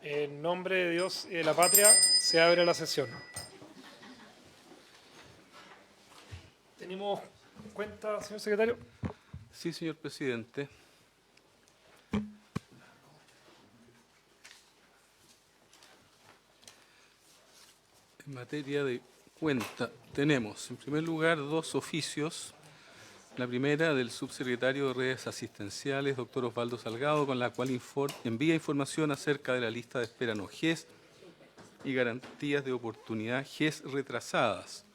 En nombre de Dios y de la patria, se abre la sesión. ¿Tenemos cuenta, señor secretario? Sí, señor presidente. En materia de cuenta, tenemos en primer lugar dos oficios. La primera del subsecretario de Redes Asistenciales, doctor Osvaldo Salgado, con la cual envía información acerca de la lista de espera no GES y garantías de oportunidad GES retrasadas.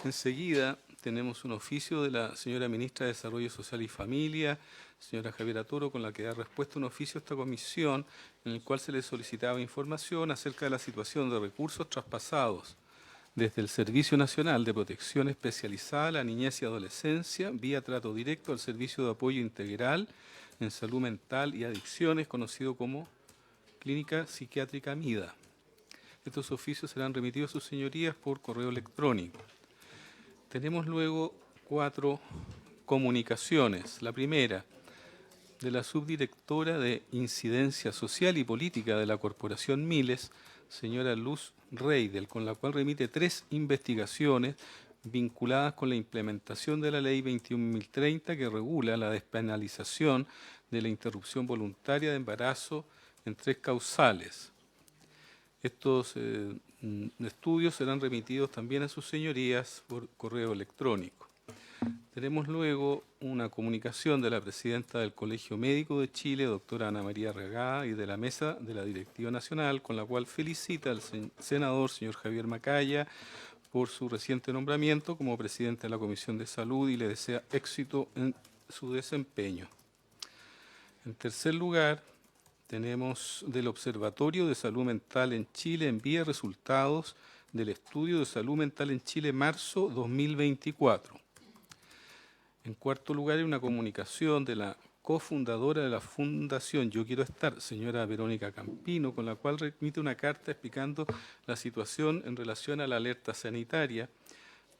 Enseguida tenemos un oficio de la señora ministra de Desarrollo Social y Familia, señora Javiera Toro, con la que da respuesta un oficio a esta comisión en el cual se le solicitaba información acerca de la situación de recursos traspasados desde el Servicio Nacional de Protección Especializada a la Niñez y Adolescencia, vía trato directo al Servicio de Apoyo Integral en Salud Mental y Adicciones, conocido como Clínica Psiquiátrica MIDA. Estos oficios serán remitidos a sus señorías por correo electrónico. Tenemos luego 4 comunicaciones. La primera, de la subdirectora de Incidencia Social y Política de la Corporación Miles, señora Luz Reidel, con la cual remite 3 investigaciones vinculadas con la implementación de la Ley 21.030 que regula la despenalización de la interrupción voluntaria de embarazo en 3 causales. Estos estudios serán remitidos también a sus señorías por correo electrónico. Tenemos luego una comunicación de la presidenta del Colegio Médico de Chile, doctora Ana María Regada, y de la mesa de la Directiva Nacional, con la cual felicita al senador señor Javier Macaya por su reciente nombramiento como presidente de la Comisión de Salud y le desea éxito en su desempeño. En tercer lugar, tenemos del Observatorio de Salud Mental en Chile, envía resultados del estudio de salud mental en Chile marzo 2024. En cuarto lugar, hay una comunicación de la cofundadora de la Fundación Yo Quiero Estar, señora Verónica Campino, con la cual remite una carta explicando la situación en relación a la alerta sanitaria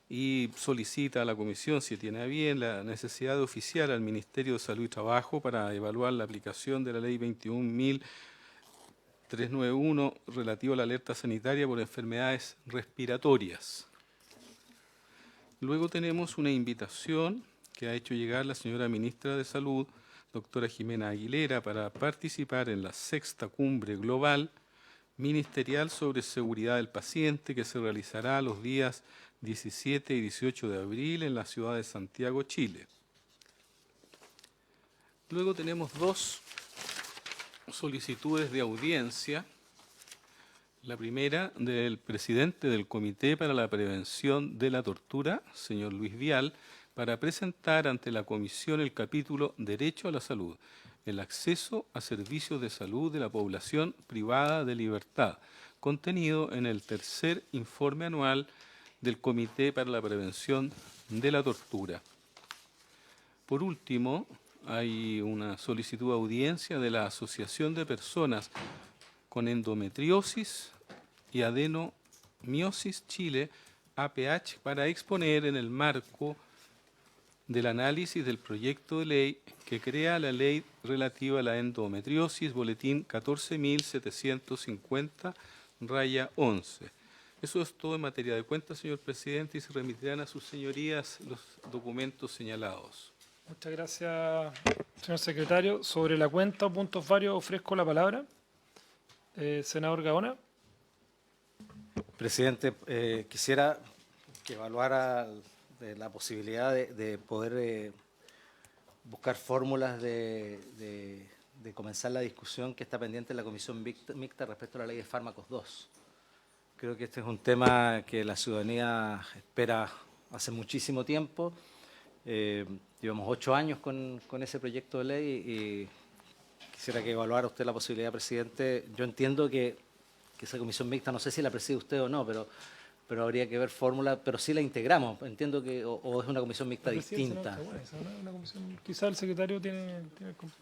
y solicita a la Comisión, si tiene a bien, la necesidad de oficiar al Ministerio de Salud y Trabajo para evaluar la aplicación de la Ley 21.391 relativa a la alerta sanitaria por enfermedades respiratorias. Luego tenemos una invitación que ha hecho llegar la señora ministra de Salud, doctora Jimena Aguilera, para participar en la 6ª Cumbre Global Ministerial sobre Seguridad del Paciente, que se realizará los días 17 y 18 de abril en la ciudad de Santiago, Chile. Luego tenemos 2 solicitudes de audiencia. La primera del presidente del Comité para la Prevención de la Tortura, señor Luis Vial, para presentar ante la Comisión el capítulo Derecho a la Salud, el acceso a servicios de salud de la población privada de libertad, contenido en el tercer informe anual del Comité para la Prevención de la Tortura. Por último, hay una solicitud de audiencia de la Asociación de Personas con Endometriosis y Adenomiosis Chile, APH, para exponer en el marco del análisis del proyecto de ley que crea la ley relativa a la endometriosis, boletín 14.750-11. Eso es todo en materia de cuentas, señor presidente, y se remitirán a sus señorías los documentos señalados. Muchas gracias, señor secretario. Sobre la cuenta o puntos varios ofrezco la palabra. Senador Gaona. Presidente, quisiera que evaluara la posibilidad de poder buscar fórmulas de comenzar la discusión que está pendiente en la Comisión Mixta respecto a la Ley de Fármacos 2. Creo que este es un tema que la ciudadanía espera hace muchísimo tiempo. Llevamos 8 años con ese proyecto de ley y quisiera que evaluara usted la posibilidad, presidente. Yo entiendo que esa comisión mixta, no sé si la preside usted o no, pero habría que ver fórmula, pero sí la integramos. Entiendo que o es una comisión mixta distinta. Una comisión, quizá el secretario tiene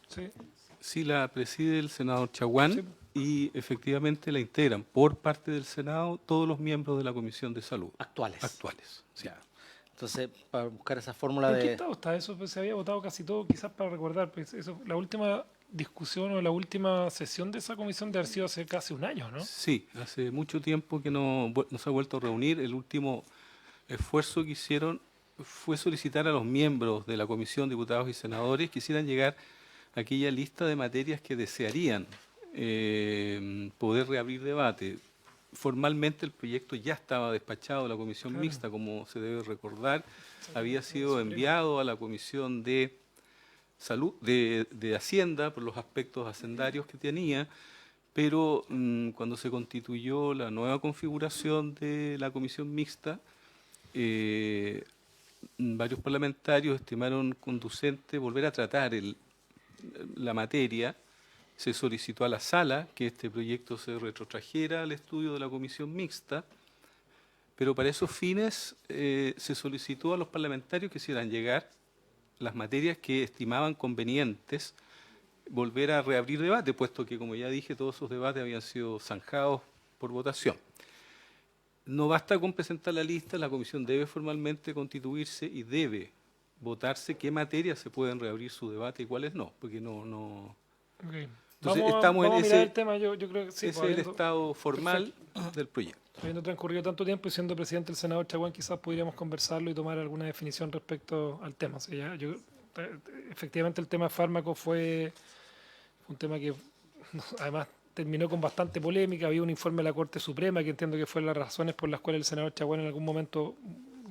sí. Sí, la preside el senador Chaguán, sí, y efectivamente la integran por parte del Senado todos los miembros de la Comisión de Salud. Actuales. Sí. Ya. Entonces, para buscar esa fórmula ¿En qué de... estado está eso? Pues se había votado casi todo, quizás para recordar. Pues eso, la última discusión o la última sesión de esa comisión de haber sido hace casi un año, ¿no? Sí, hace mucho tiempo que no se ha vuelto a reunir. El último esfuerzo que hicieron fue solicitar a los miembros de la comisión, diputados y senadores, que quisieran llegar a aquella lista de materias que desearían poder reabrir debate. Formalmente el proyecto ya estaba despachado a la comisión Claro. mixta, como se debe recordar. Había sido Suprema. enviado a la comisión de salud, de Hacienda, por los aspectos hacendarios que tenía, pero cuando se constituyó la nueva configuración de la comisión mixta, varios parlamentarios estimaron conducente volver a tratar la materia. Se solicitó a la sala que este proyecto se retrotrajera al estudio de la comisión mixta, pero para esos fines se solicitó a los parlamentarios que hicieran llegar las materias que estimaban convenientes volver a reabrir debate, puesto que, como ya dije, todos esos debates habían sido zanjados por votación. No basta con presentar la lista, la comisión debe formalmente constituirse y debe votarse qué materias se pueden reabrir su debate y cuáles no, porque no. Ok. Entonces, Vamos estamos a en mirar ese, el tema, yo creo que sí. ese pues, es el estado formal del proyecto. habiendo transcurrido tanto tiempo y siendo presidente del Senado Chaguán, quizás podríamos conversarlo y tomar alguna definición respecto al tema. O sea, efectivamente el tema fármaco fue un tema que además terminó con bastante polémica. Había un informe de la Corte Suprema que entiendo que fue las razones por las cuales el senador Chaguán en algún momento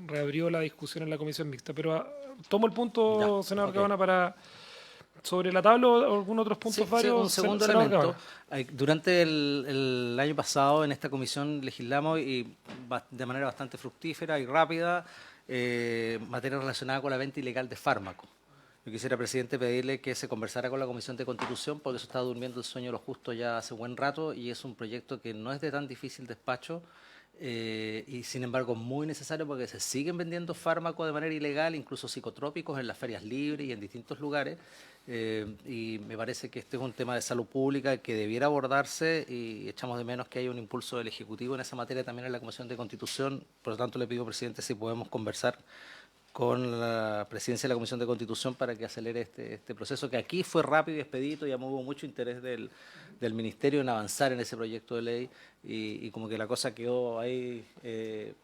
reabrió la discusión en la comisión mixta. Pero tomo el punto, Ya, senador ok. Gaona, para sobre la tabla o algún otros puntos Sí, varios. un segundo senador elemento. Gaona. Durante el año pasado en esta comisión legislamos y de manera bastante fructífera y rápida materia relacionada con la venta ilegal de fármacos. Yo quisiera, presidente, pedirle que se conversara con la Comisión de Constitución porque eso está durmiendo el sueño de los justos ya hace buen rato y es un proyecto que no es de tan difícil despacho y sin embargo muy necesario porque se siguen vendiendo fármacos de manera ilegal, incluso psicotrópicos en las ferias libres y en distintos lugares. Y me parece que este es un tema de salud pública que debiera abordarse y echamos de menos que haya un impulso del Ejecutivo en esa materia también en la Comisión de Constitución. Por lo tanto, le pido, presidente, si podemos conversar con la presidencia de la Comisión de Constitución para que acelere este proceso, que aquí fue rápido y expedito, ya hubo mucho interés del Ministerio en avanzar en ese proyecto de ley y como que la cosa quedó ahí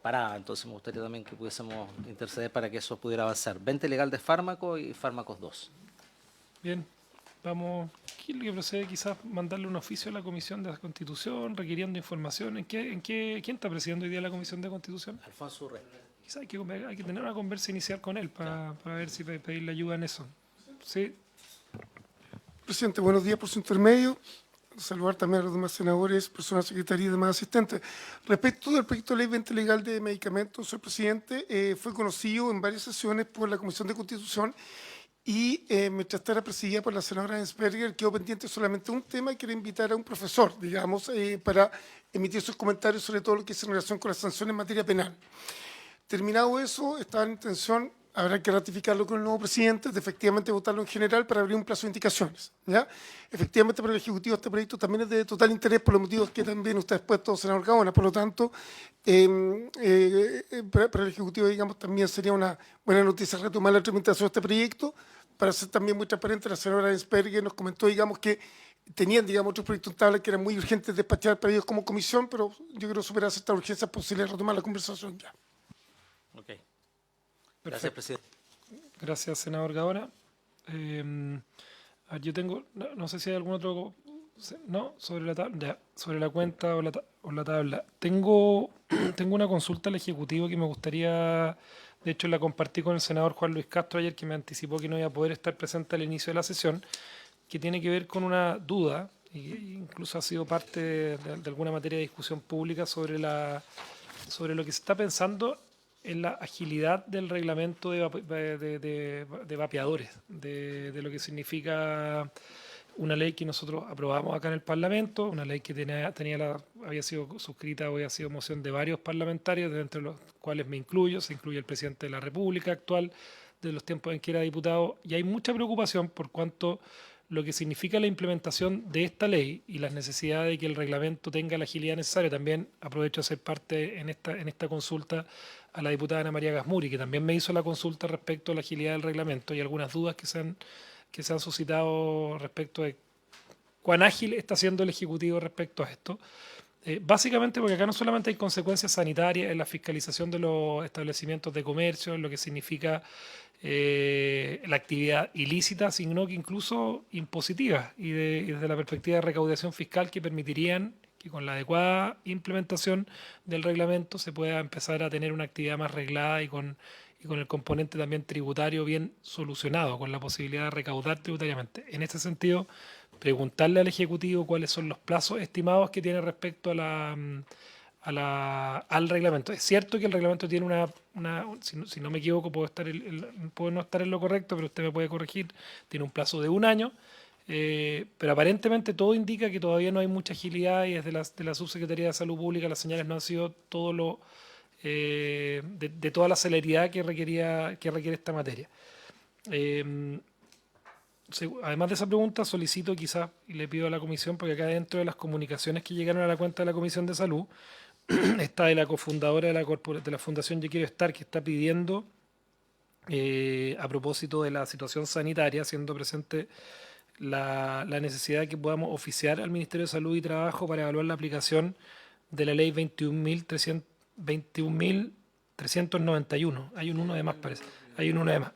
parada. Entonces me gustaría también que pudiésemos interceder para que eso pudiera avanzar. Venta ilegal de fármacos y fármacos 2. Bien, vamos. ¿Quién es lo que procede? Quizás mandarle un oficio a la Comisión de la Constitución requiriendo información. ¿Quién está presidiendo hoy día la Comisión de Constitución? Alfonso Urré. Quizás hay que tener una conversa inicial con él para ver si pedirle ayuda en eso. Sí, Presidente, buenos días por su intermedio. Saludar también a los demás senadores, personal secretaria y demás asistentes. Respecto del proyecto de ley venta legal de medicamentos, señor presidente, fue conocido en varias sesiones por la Comisión de Constitución y mientras estaba presidida por la senadora Ensperger, quedó pendiente solamente un tema que era invitar a un profesor, digamos, para emitir sus comentarios sobre todo lo que es en relación con las sanciones en materia penal. Terminado eso, estaba en intención, habrá que ratificarlo con el nuevo presidente, de efectivamente votarlo en general para abrir un plazo de indicaciones. ¿Ya? Efectivamente, para el Ejecutivo este proyecto también es de total interés por los motivos que también usted ha expuesto, senador Gaona. Por lo tanto, para el Ejecutivo, digamos, también sería una buena noticia retomar la tramitación de este proyecto. Para ser también muy transparente, la senadora Ensperger nos comentó, digamos, que tenían, digamos, otros proyectos en tabla que eran muy urgentes de despachar para ellos como comisión, pero yo creo superar esta urgencia es posible retomar la conversación ya. Ok. Gracias, perfecto. presidente. Gracias, senador Gaona. Yo tengo, no sé si hay algún otro, no, sobre la tabla, ya, sobre la cuenta o la tabla. Tengo una consulta al Ejecutivo que me gustaría, de hecho la compartí con el senador Juan Luis Castro ayer, que me anticipó que no iba a poder estar presente al inicio de la sesión, que tiene que ver con una duda, e incluso ha sido parte de alguna materia de discusión pública sobre lo que se está pensando en la agilidad del reglamento de vapeadores, de lo que significa una ley que nosotros aprobamos acá en el Parlamento, una ley que había sido suscrita o había sido moción de varios parlamentarios, entre los cuales me incluyo, se incluye el presidente de la República actual, de los tiempos en que era diputado, y hay mucha preocupación por cuanto lo que significa la implementación de esta ley y las necesidades de que el reglamento tenga la agilidad necesaria. También aprovecho a ser parte en esta consulta a la diputada Ana María Gasmuri, que también me hizo la consulta respecto a la agilidad del reglamento y algunas dudas que se han suscitado respecto de cuán ágil está siendo el Ejecutivo respecto a esto. Básicamente porque acá no solamente hay consecuencias sanitarias en la fiscalización de los establecimientos de comercio, en lo que significa la actividad ilícita, sino que incluso impositivas y desde la perspectiva de recaudación fiscal que permitirían que con la adecuada implementación del reglamento se pueda empezar a tener una actividad más reglada y con el componente también tributario bien solucionado, con la posibilidad de recaudar tributariamente. En este sentido, preguntarle al Ejecutivo cuáles son los plazos estimados que tiene respecto al reglamento. Es cierto que el reglamento tiene si no me equivoco, puedo no estar en lo correcto, pero usted me puede corregir, tiene un plazo de 1 año, pero aparentemente todo indica que todavía no hay mucha agilidad y desde la Subsecretaría de Salud Pública las señales no han sido de toda la celeridad que requiere esta materia. Además de esa pregunta, solicito quizás, y le pido a la comisión, porque acá dentro de las comunicaciones que llegaron a la cuenta de la Comisión de Salud, está de la cofundadora de la Fundación Yo Quiero Estar, que está pidiendo, a propósito de la situación sanitaria, haciendo presente la necesidad de que podamos oficiar al Ministerio de Salud y Trabajo para evaluar la aplicación de la ley 21.391. Hay un uno de más, parece. Hay un uno de más.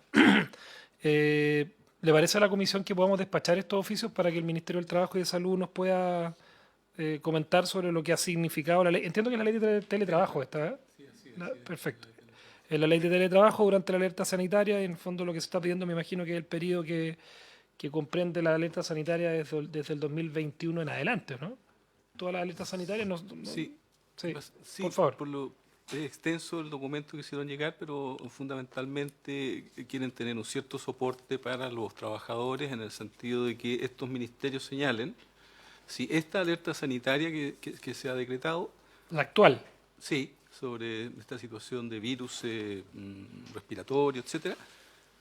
¿Le parece a la comisión que podamos despachar estos oficios para que el Ministerio del Trabajo y de Salud nos pueda comentar sobre lo que ha significado la ley? Entiendo que es la ley de teletrabajo esta, ¿eh? Perfecto. Es la ley de teletrabajo durante la alerta sanitaria y en el fondo lo que se está pidiendo me imagino que es el periodo que comprende la alerta sanitaria desde el 2021 en adelante, ¿no? Todas las alertas sanitarias Sí, sí, sí, por favor. por lo es extenso el documento que hicieron llegar, pero fundamentalmente quieren tener un cierto soporte para los trabajadores en el sentido de que estos ministerios señalen si esta alerta sanitaria que se ha decretado, La actual. sí, sobre esta situación de virus respiratorio, etcétera,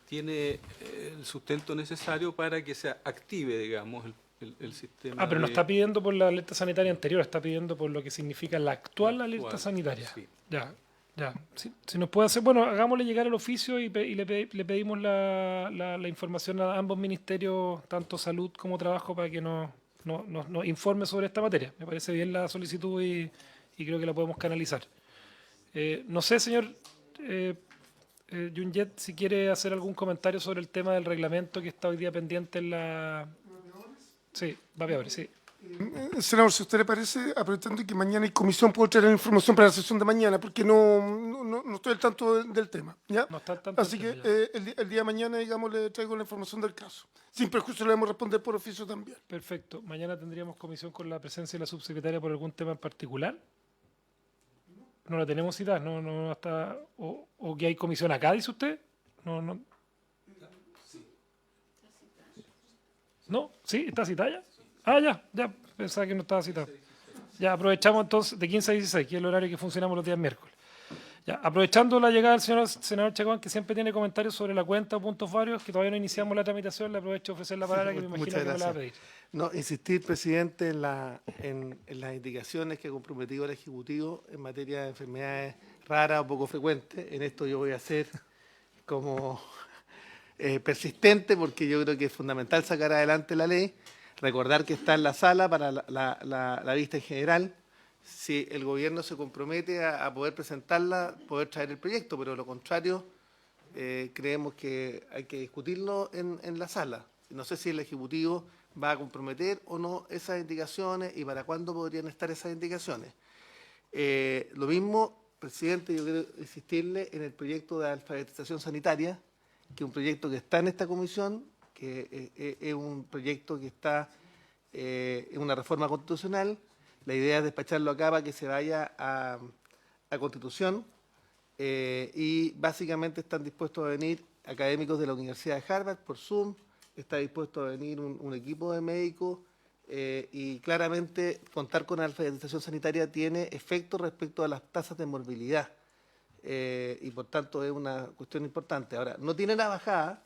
tiene el sustento necesario para que se active, digamos, el sistema. Pero no está pidiendo por la alerta sanitaria anterior, está pidiendo por lo que significa la actual alerta sanitaria. Sí. Ya. Si nos puede hacer, bueno, hagámosle llegar el oficio y le pedimos la información a ambos ministerios, tanto salud como trabajo, para que nos informe sobre esta materia. Me parece bien la solicitud y creo que la podemos canalizar. No sé, señor Yunjet, si quiere hacer algún comentario sobre el tema del reglamento que está hoy día pendiente en la... Sí, vapeadores, sí. Senador, si a usted le parece, aprovechando que mañana hay comisión, puedo traer información para la sesión de mañana, porque no estoy al tanto del tema, ¿ya? No está al tanto Así del que tema, el día de mañana, digamos, le traigo la información del caso. Sin perjuicio le vamos a responder por oficio también. Perfecto. Mañana tendríamos comisión con la presencia de la subsecretaria por algún tema en particular. No la tenemos citada, no está. O que hay comisión acá, dice usted. No. ¿No? ¿Sí? ¿Está citada ya? Ya. Pensaba que no estaba citada. Ya, aprovechamos entonces de 15 a 16, que es el horario que funcionamos los días miércoles. Ya, aprovechando la llegada del senador Chacón, que siempre tiene comentarios sobre la cuenta o puntos varios, que todavía no iniciamos la tramitación, le aprovecho de ofrecer la palabra, que me imagino que me la va a pedir. No, insistir, presidente, en las indicaciones que ha comprometido el Ejecutivo en materia de enfermedades raras o poco frecuentes. En esto yo voy a ser como persistente, porque yo creo que es fundamental sacar adelante la ley. Recordar que está en la sala para la vista en general. Si el gobierno se compromete a poder presentarla, poder traer el proyecto, pero de lo contrario, creemos que hay que discutirlo en la sala. No sé si el Ejecutivo va a comprometer o no esas indicaciones y para cuándo podrían estar esas indicaciones. Lo mismo, presidente, yo quiero insistirle en el proyecto de alfabetización sanitaria, que es un proyecto que está en esta comisión, que es un proyecto que está en una reforma constitucional. La idea es despacharlo acá para que se vaya a Constitución y básicamente están dispuestos a venir académicos de la Universidad de Harvard por Zoom, está dispuesto a venir un equipo de médicos y claramente contar con la alfabetización sanitaria tiene efecto respecto a las tasas de morbilidad y por tanto es una cuestión importante. Ahora, no tiene la bajada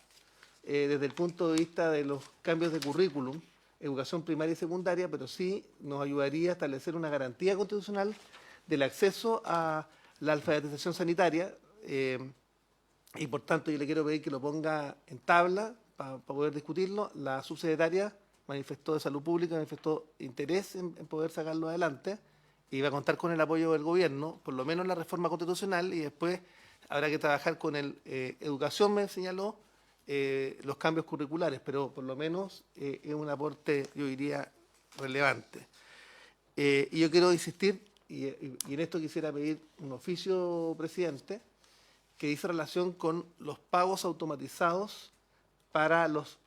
desde el punto de vista de los cambios de currículum, educación primaria y secundaria, pero sí nos ayudaría a establecer una garantía constitucional del acceso a la alfabetización sanitaria, y por tanto yo le quiero pedir que lo ponga en tabla para poder discutirlo. La subsecretaria manifestó de Salud Pública, manifestó interés en poder sacarlo adelante y va a contar con el apoyo del gobierno, por lo menos la reforma constitucional, y después habrá que trabajar con educación, me señaló, los cambios curriculares, pero por lo menos es un aporte, yo diría, relevante. Y yo quiero insistir, y en esto quisiera pedir un oficio, presidente, que dice relación con los pagos automatizados para los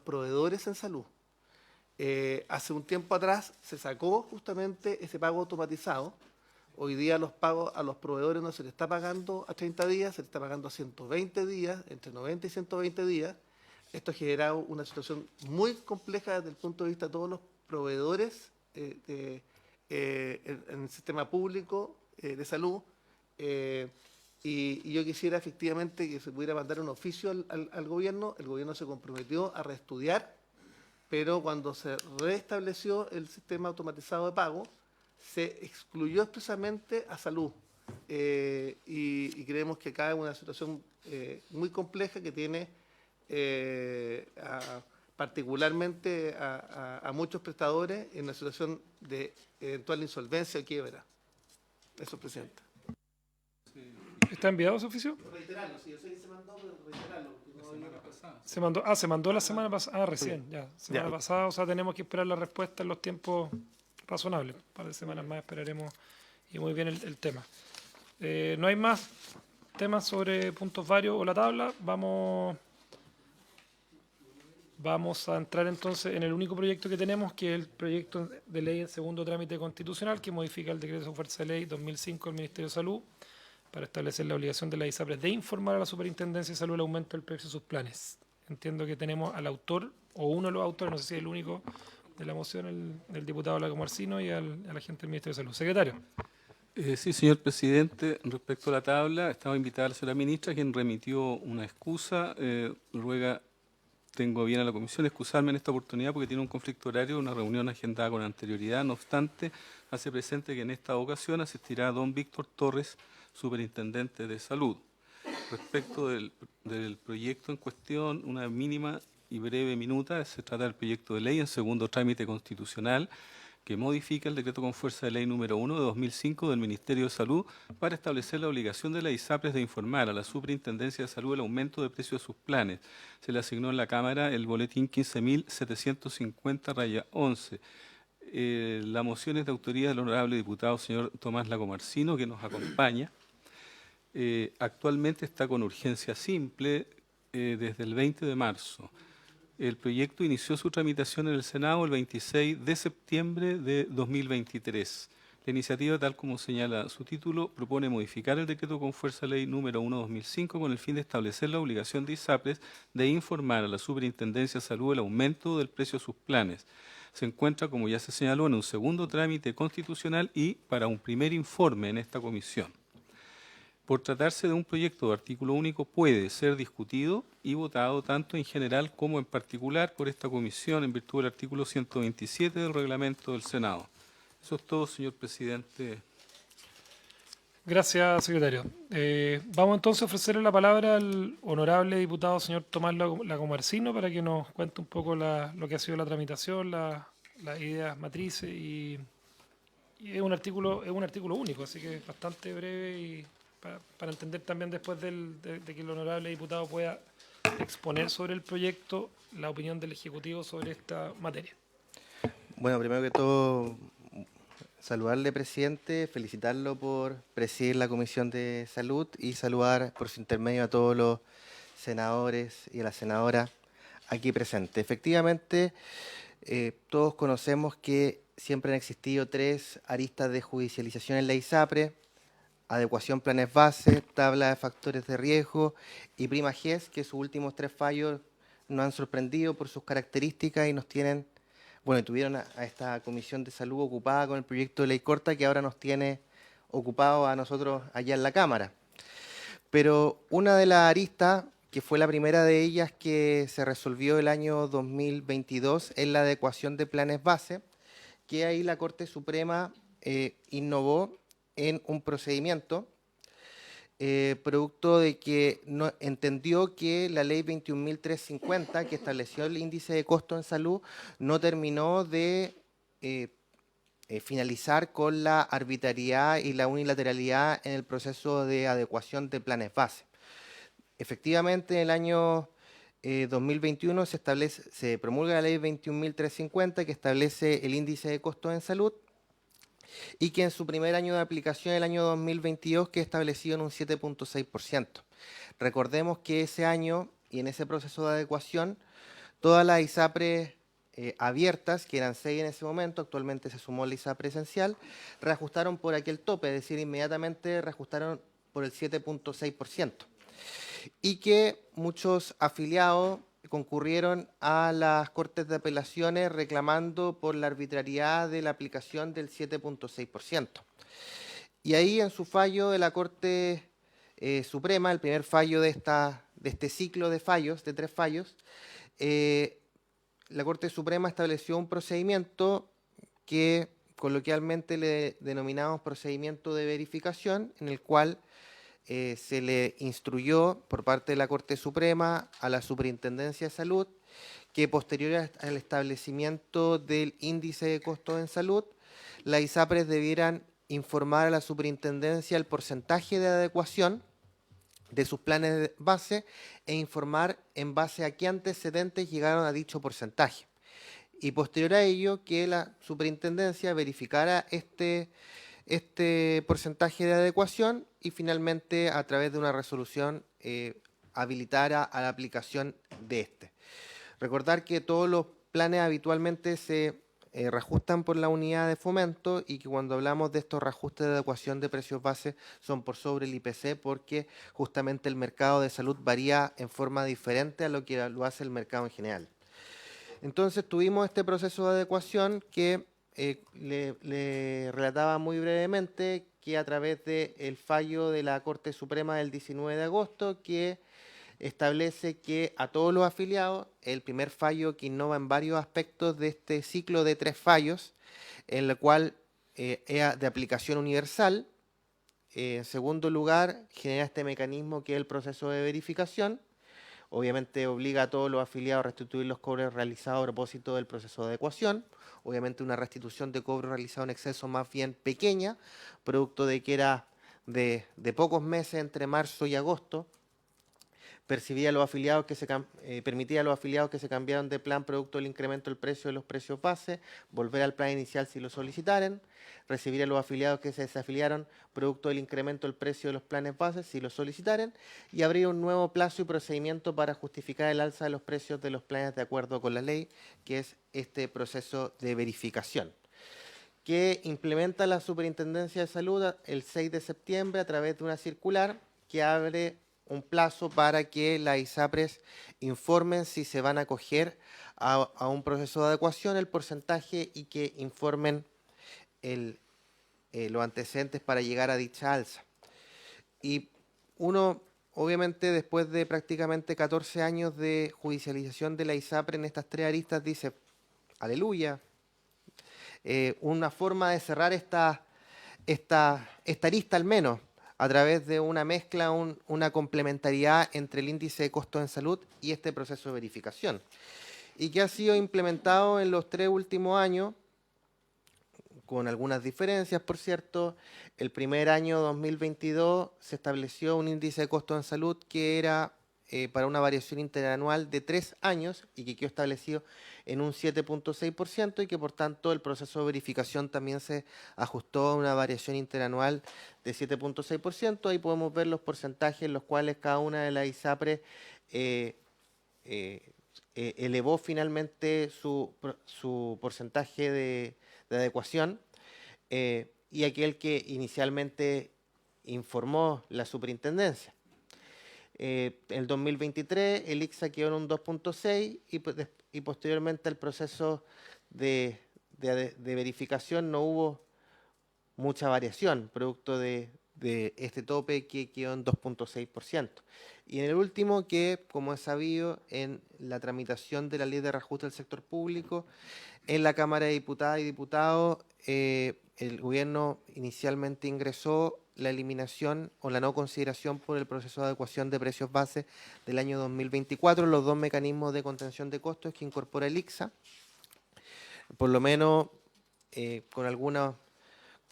proveedores en salud. Hace un tiempo atrás se sacó justamente ese pago automatizado. Hoy día los pagos a los proveedores no se les está pagando a 30 días, se les está pagando a 120 días, entre 90 y 120 días. Esto ha generado una situación muy compleja desde el punto de vista de todos los proveedores en el sistema público de salud. Y yo quisiera efectivamente que se pudiera mandar un oficio al gobierno. El gobierno se comprometió a reestudiar, pero cuando se restableció el sistema automatizado de pago, se excluyó expresamente a salud. Y creemos que acá es una situación muy compleja que tiene particularmente a muchos prestadores en una situación de eventual insolvencia o quiebra. Eso, presidente. ¿Está enviado ese oficio? Reiterarlo, sí, yo sé que se mandó, pero reiterarlo. Se mandó la semana pasada. Ah, recién, ya. Semana pasada, o sea, tenemos que esperar la respuesta en los tiempos razonables. Un par de semanas más esperaremos, y muy bien el tema. No hay más temas sobre puntos varios o la tabla. Vamos a entrar entonces en el único proyecto que tenemos, que es el proyecto de ley en segundo trámite constitucional, que modifica el decreto de fuerza de ley 2005 del Ministerio de Salud, para establecer la obligación de la ISAPRES de informar a la Superintendencia de Salud el aumento del precio de sus planes. Entiendo que tenemos al autor, o uno de los autores, no sé si es el único, de la moción, el diputado Lago Marcino, y a la gente del Ministerio de Salud. Secretario. Sí, señor presidente. Respecto a la tabla, estaba invitada la señora ministra, quien remitió una excusa. Tengo bien a la comisión excusarme en esta oportunidad porque tiene un conflicto horario, una reunión agendada con anterioridad. No obstante, hace presente que en esta ocasión asistirá don Víctor Torres, superintendente de salud. Respecto del proyecto en cuestión, una mínima y breve minuta. Se trata del proyecto de ley en segundo trámite constitucional que modifica el decreto con fuerza de ley número 1 de 2005 del Ministerio de Salud para establecer la obligación de la ISAPRES de informar a la Superintendencia de Salud el aumento de precio de sus planes. Se le asignó en la Cámara el boletín 15.750-11. La moción es de autoría del honorable diputado señor Tomás Lago Marcino, que nos acompaña. Actualmente está con urgencia simple desde el 20 de marzo. El proyecto inició su tramitación en el Senado el 26 de septiembre de 2023. La iniciativa, tal como señala su título, propone modificar el decreto con fuerza de ley número 1/2005 con el fin de establecer la obligación de ISAPRES de informar a la Superintendencia de Salud el aumento del precio de sus planes. Se encuentra, como ya se señaló, en un segundo trámite constitucional y para un primer informe en esta comisión. Por tratarse de un proyecto de artículo único, puede ser discutido y votado tanto en general como en particular por esta comisión en virtud del artículo 127 del reglamento del Senado. Eso es todo, señor presidente. Gracias, secretario. Vamos entonces a ofrecerle la palabra al honorable diputado señor Tomás Lago Marcino para que nos cuente un poco lo que ha sido la tramitación, las ideas matrices, y es un artículo único, así que es bastante breve y para entender también después de que el honorable diputado pueda exponer sobre el proyecto la opinión del Ejecutivo sobre esta materia. Bueno, primero que todo, saludarle, presidente, felicitarlo por presidir la Comisión de Salud y saludar por su intermedio a todos los senadores y a la senadora aquí presentes. Efectivamente, todos conocemos que siempre han existido 3 aristas de judicialización en la ISAPRES: adecuación planes base, tabla de factores de riesgo y prima GES, que sus últimos 3 fallos nos han sorprendido por sus características y nos tienen, tuvieron a esta Comisión de Salud ocupada con el proyecto de ley corta que ahora nos tiene ocupados a nosotros allá en la Cámara. Pero una de las aristas que fue la primera de ellas que se resolvió el año 2022 en la adecuación de planes base, que ahí la Corte Suprema innovó en un procedimiento producto de que no, entendió que la ley 21.350, que estableció el índice de costo en salud, no terminó de finalizar con la arbitrariedad y la unilateralidad en el proceso de adecuación de planes base. Efectivamente, en el año 2021 se promulga la ley 21.350 que establece el índice de costos en salud y que en su primer año de aplicación, el año 2022, que establecido en un 7.6%. Recordemos que ese año y en ese proceso de adecuación, todas las ISAPRES abiertas, que eran 6 en ese momento, actualmente se sumó la ISAPRE esencial, reajustaron por aquel tope, es decir, inmediatamente reajustaron por el 7.6%. Y que muchos afiliados concurrieron a las Cortes de Apelaciones reclamando por la arbitrariedad de la aplicación del 7.6%. Y ahí en su fallo de la Corte Suprema, el primer fallo de este ciclo de fallos, de 3 fallos, la Corte Suprema estableció un procedimiento que coloquialmente le denominamos procedimiento de verificación, en el cual se le instruyó por parte de la Corte Suprema a la Superintendencia de Salud que posterior al establecimiento del índice de costos en salud, las ISAPRES debieran informar a la Superintendencia el porcentaje de adecuación de sus planes de base e informar en base a qué antecedentes llegaron a dicho porcentaje. Y posterior a ello, que la Superintendencia verificara este porcentaje de adecuación y finalmente a través de una resolución habilitara a la aplicación de este. Recordar que todos los planes habitualmente se reajustan por la unidad de fomento y que cuando hablamos de estos reajustes de adecuación de precios base son por sobre el IPC porque justamente el mercado de salud varía en forma diferente a lo que lo hace el mercado en general. Entonces tuvimos este proceso de adecuación que le relataba muy brevemente que a través del fallo de la Corte Suprema del 19 de agosto que establece que a todos los afiliados, el primer fallo que innova en varios aspectos de este ciclo de 3 fallos, en el cual es de aplicación universal. En segundo lugar, genera este mecanismo que es el proceso de verificación. Obviamente obliga a todos los afiliados a restituir los cobros realizados a propósito del proceso de adecuación. Obviamente una restitución de cobros realizados en exceso más bien pequeña, producto de que era de pocos meses entre marzo y agosto. Permitía a los afiliados que se cambiaran de plan producto del incremento del precio de los precios base, volver al plan inicial si lo solicitaran, recibir a los afiliados que se desafiliaron producto del incremento del precio de los planes bases si lo solicitaran y abrir un nuevo plazo y procedimiento para justificar el alza de los precios de los planes de acuerdo con la ley, que es este proceso de verificación, que implementa la Superintendencia de Salud el 6 de septiembre a través de una circular que abre un plazo para que las ISAPRES informen si se van a acoger a un proceso de adecuación, el porcentaje y que informen los antecedentes para llegar a dicha alza. Y uno, obviamente, después de prácticamente 14 años de judicialización de la ISAPRE en estas 3 aristas, dice, aleluya, una forma de cerrar esta arista al menos, a través de una mezcla, una complementariedad entre el índice de costos en salud y este proceso de verificación. Y que ha sido implementado en los 3 últimos años, con algunas diferencias, por cierto. El primer año 2022 se estableció un índice de costos en salud que era para una variación interanual de 3 años y que quedó establecido en un 7.6% y que por tanto el proceso de verificación también se ajustó a una variación interanual de 7.6%. Ahí podemos ver los porcentajes en los cuales cada una de las ISAPRES elevó finalmente su porcentaje de adecuación y aquel que inicialmente informó la superintendencia. En 2023 el ICSA quedó en un 2.6 y posteriormente el proceso de verificación no hubo mucha variación, producto de de este tope que quedó en 2.6%. Y en el último, que como es sabido, en la tramitación de la ley de reajuste del sector público, en la Cámara de Diputadas y Diputados, el gobierno inicialmente ingresó la eliminación o la no consideración por el proceso de adecuación de precios base del año 2024, los dos mecanismos de contención de costos que incorpora el ICSA, por lo menos con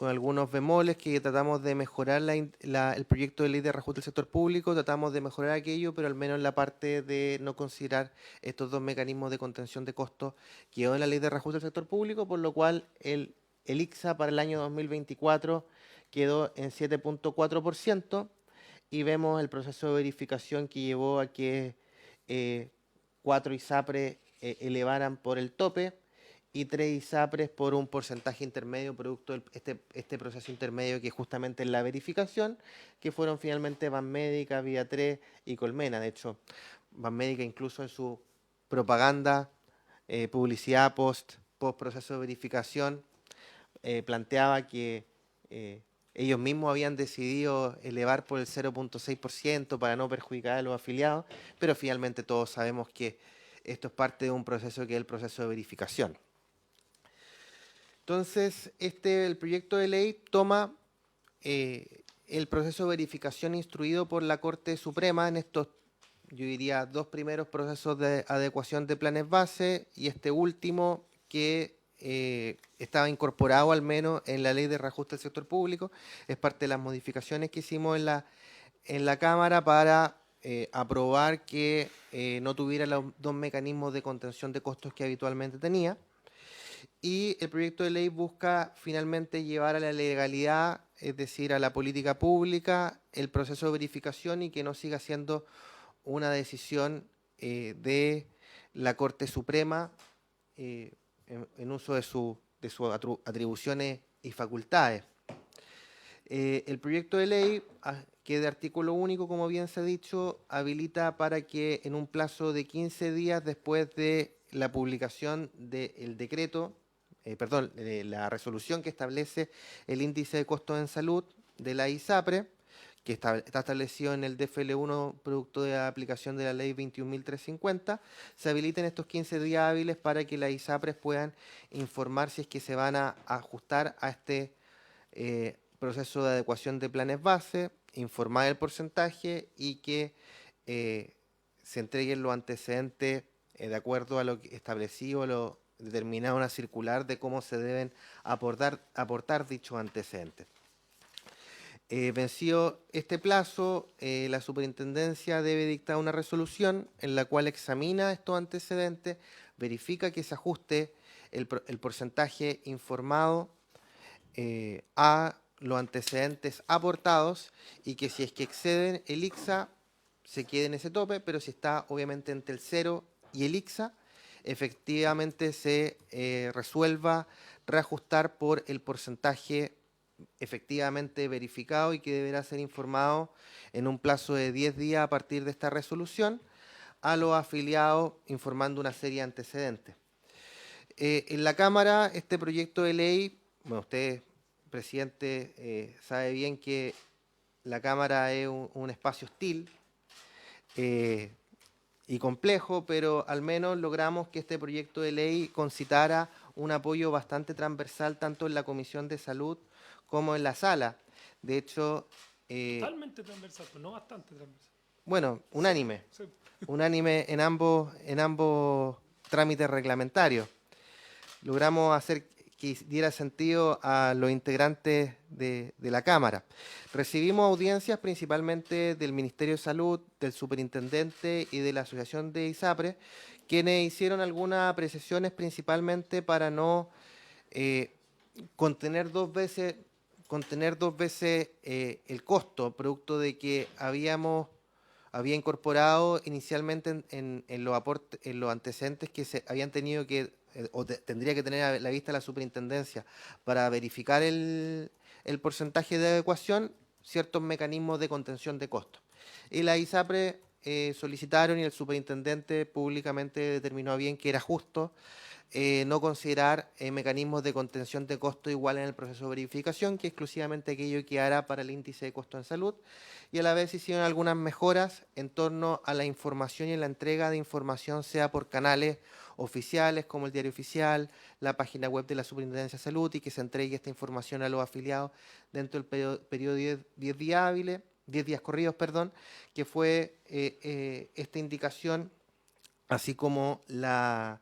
algunos bemoles que tratamos de mejorar el proyecto de ley de reajuste del sector público, tratamos de mejorar aquello, pero al menos en la parte de no considerar estos dos mecanismos de contención de costos quedó en la ley de reajuste del sector público, por lo cual el ICSA para el año 2024 quedó en 7.4% y vemos el proceso de verificación que llevó a que 4 ISAPRES elevaran por el tope y 3 ISAPRES por un porcentaje intermedio producto de este proceso intermedio que justamente es la verificación, que fueron finalmente Banmédica, Vía 3 y Colmena. De hecho, Banmédica incluso en su propaganda, publicidad post proceso de verificación, planteaba que ellos mismos habían decidido elevar por el 0.6% para no perjudicar a los afiliados, pero finalmente todos sabemos que esto es parte de un proceso que es el proceso de verificación. Entonces, el proyecto de ley toma el proceso de verificación instruido por la Corte Suprema en estos, yo diría, dos primeros procesos de adecuación de planes base y este último que estaba incorporado al menos en la ley de reajuste del sector público. Es parte de las modificaciones que hicimos en la Cámara para aprobar que no tuviera los dos mecanismos de contención de costos que habitualmente tenía. Y el proyecto de ley busca finalmente llevar a la legalidad, es decir, a la política pública, el proceso de verificación y que no siga siendo una decisión de la Corte Suprema en uso de sus atribuciones y facultades. El proyecto de ley, que es de artículo único, como bien se ha dicho, habilita para que en un plazo de 15 días después de la publicación del decreto, la resolución que establece el índice de costos en salud de la ISAPRE, que está establecido en el DFL1 producto de la aplicación de la ley 21.350, se habiliten estos 15 días hábiles para que las ISAPRES puedan informar si es que se van a ajustar a este proceso de adecuación de planes base, informar el porcentaje y que se entreguen los antecedentes de acuerdo a lo establecido, lo determinado en una circular de cómo se deben aportar dichos antecedentes. Vencido este plazo, la superintendencia debe dictar una resolución en la cual examina estos antecedentes, verifica que se ajuste el porcentaje informado a los antecedentes aportados y que si es que exceden el ICSA se quede en ese tope, pero si está obviamente entre el 0 y el ICSA, efectivamente se resuelva reajustar por el porcentaje efectivamente verificado y que deberá ser informado en un plazo de 10 días a partir de esta resolución a los afiliados informando una serie de antecedentes. En la Cámara, este proyecto de ley, bueno, usted, presidente, sabe bien que la Cámara es un espacio hostil y complejo, pero al menos logramos que este proyecto de ley concitara un apoyo bastante transversal tanto en la Comisión de Salud como en la sala. De hecho... Totalmente transversal, pero no bastante transversal. Bueno, unánime. Sí. Unánime en ambos trámites reglamentarios. Logramos hacer que diera sentido a los integrantes de la Cámara. Recibimos audiencias principalmente del Ministerio de Salud, del Superintendente y de la Asociación de ISAPRE, quienes hicieron algunas apreciaciones principalmente para no contener dos veces el costo, producto de que había incorporado inicialmente en los antecedentes que se habían tenido que tendría que tener a la vista la superintendencia para verificar el porcentaje de adecuación, ciertos mecanismos de contención de costos. Y la ISAPRE solicitaron y el superintendente públicamente determinó bien que era justo no considerar mecanismos de contención de costo igual en el proceso de verificación, que exclusivamente aquello que hará para el índice de costo en salud, y a la vez hicieron algunas mejoras en torno a la información y la entrega de información, sea por canales oficiales como el Diario Oficial, la página web de la Superintendencia de Salud, y que se entregue esta información a los afiliados dentro del periodo de 10 días hábiles, 10 días corridos, perdón, que fue esta indicación, así como la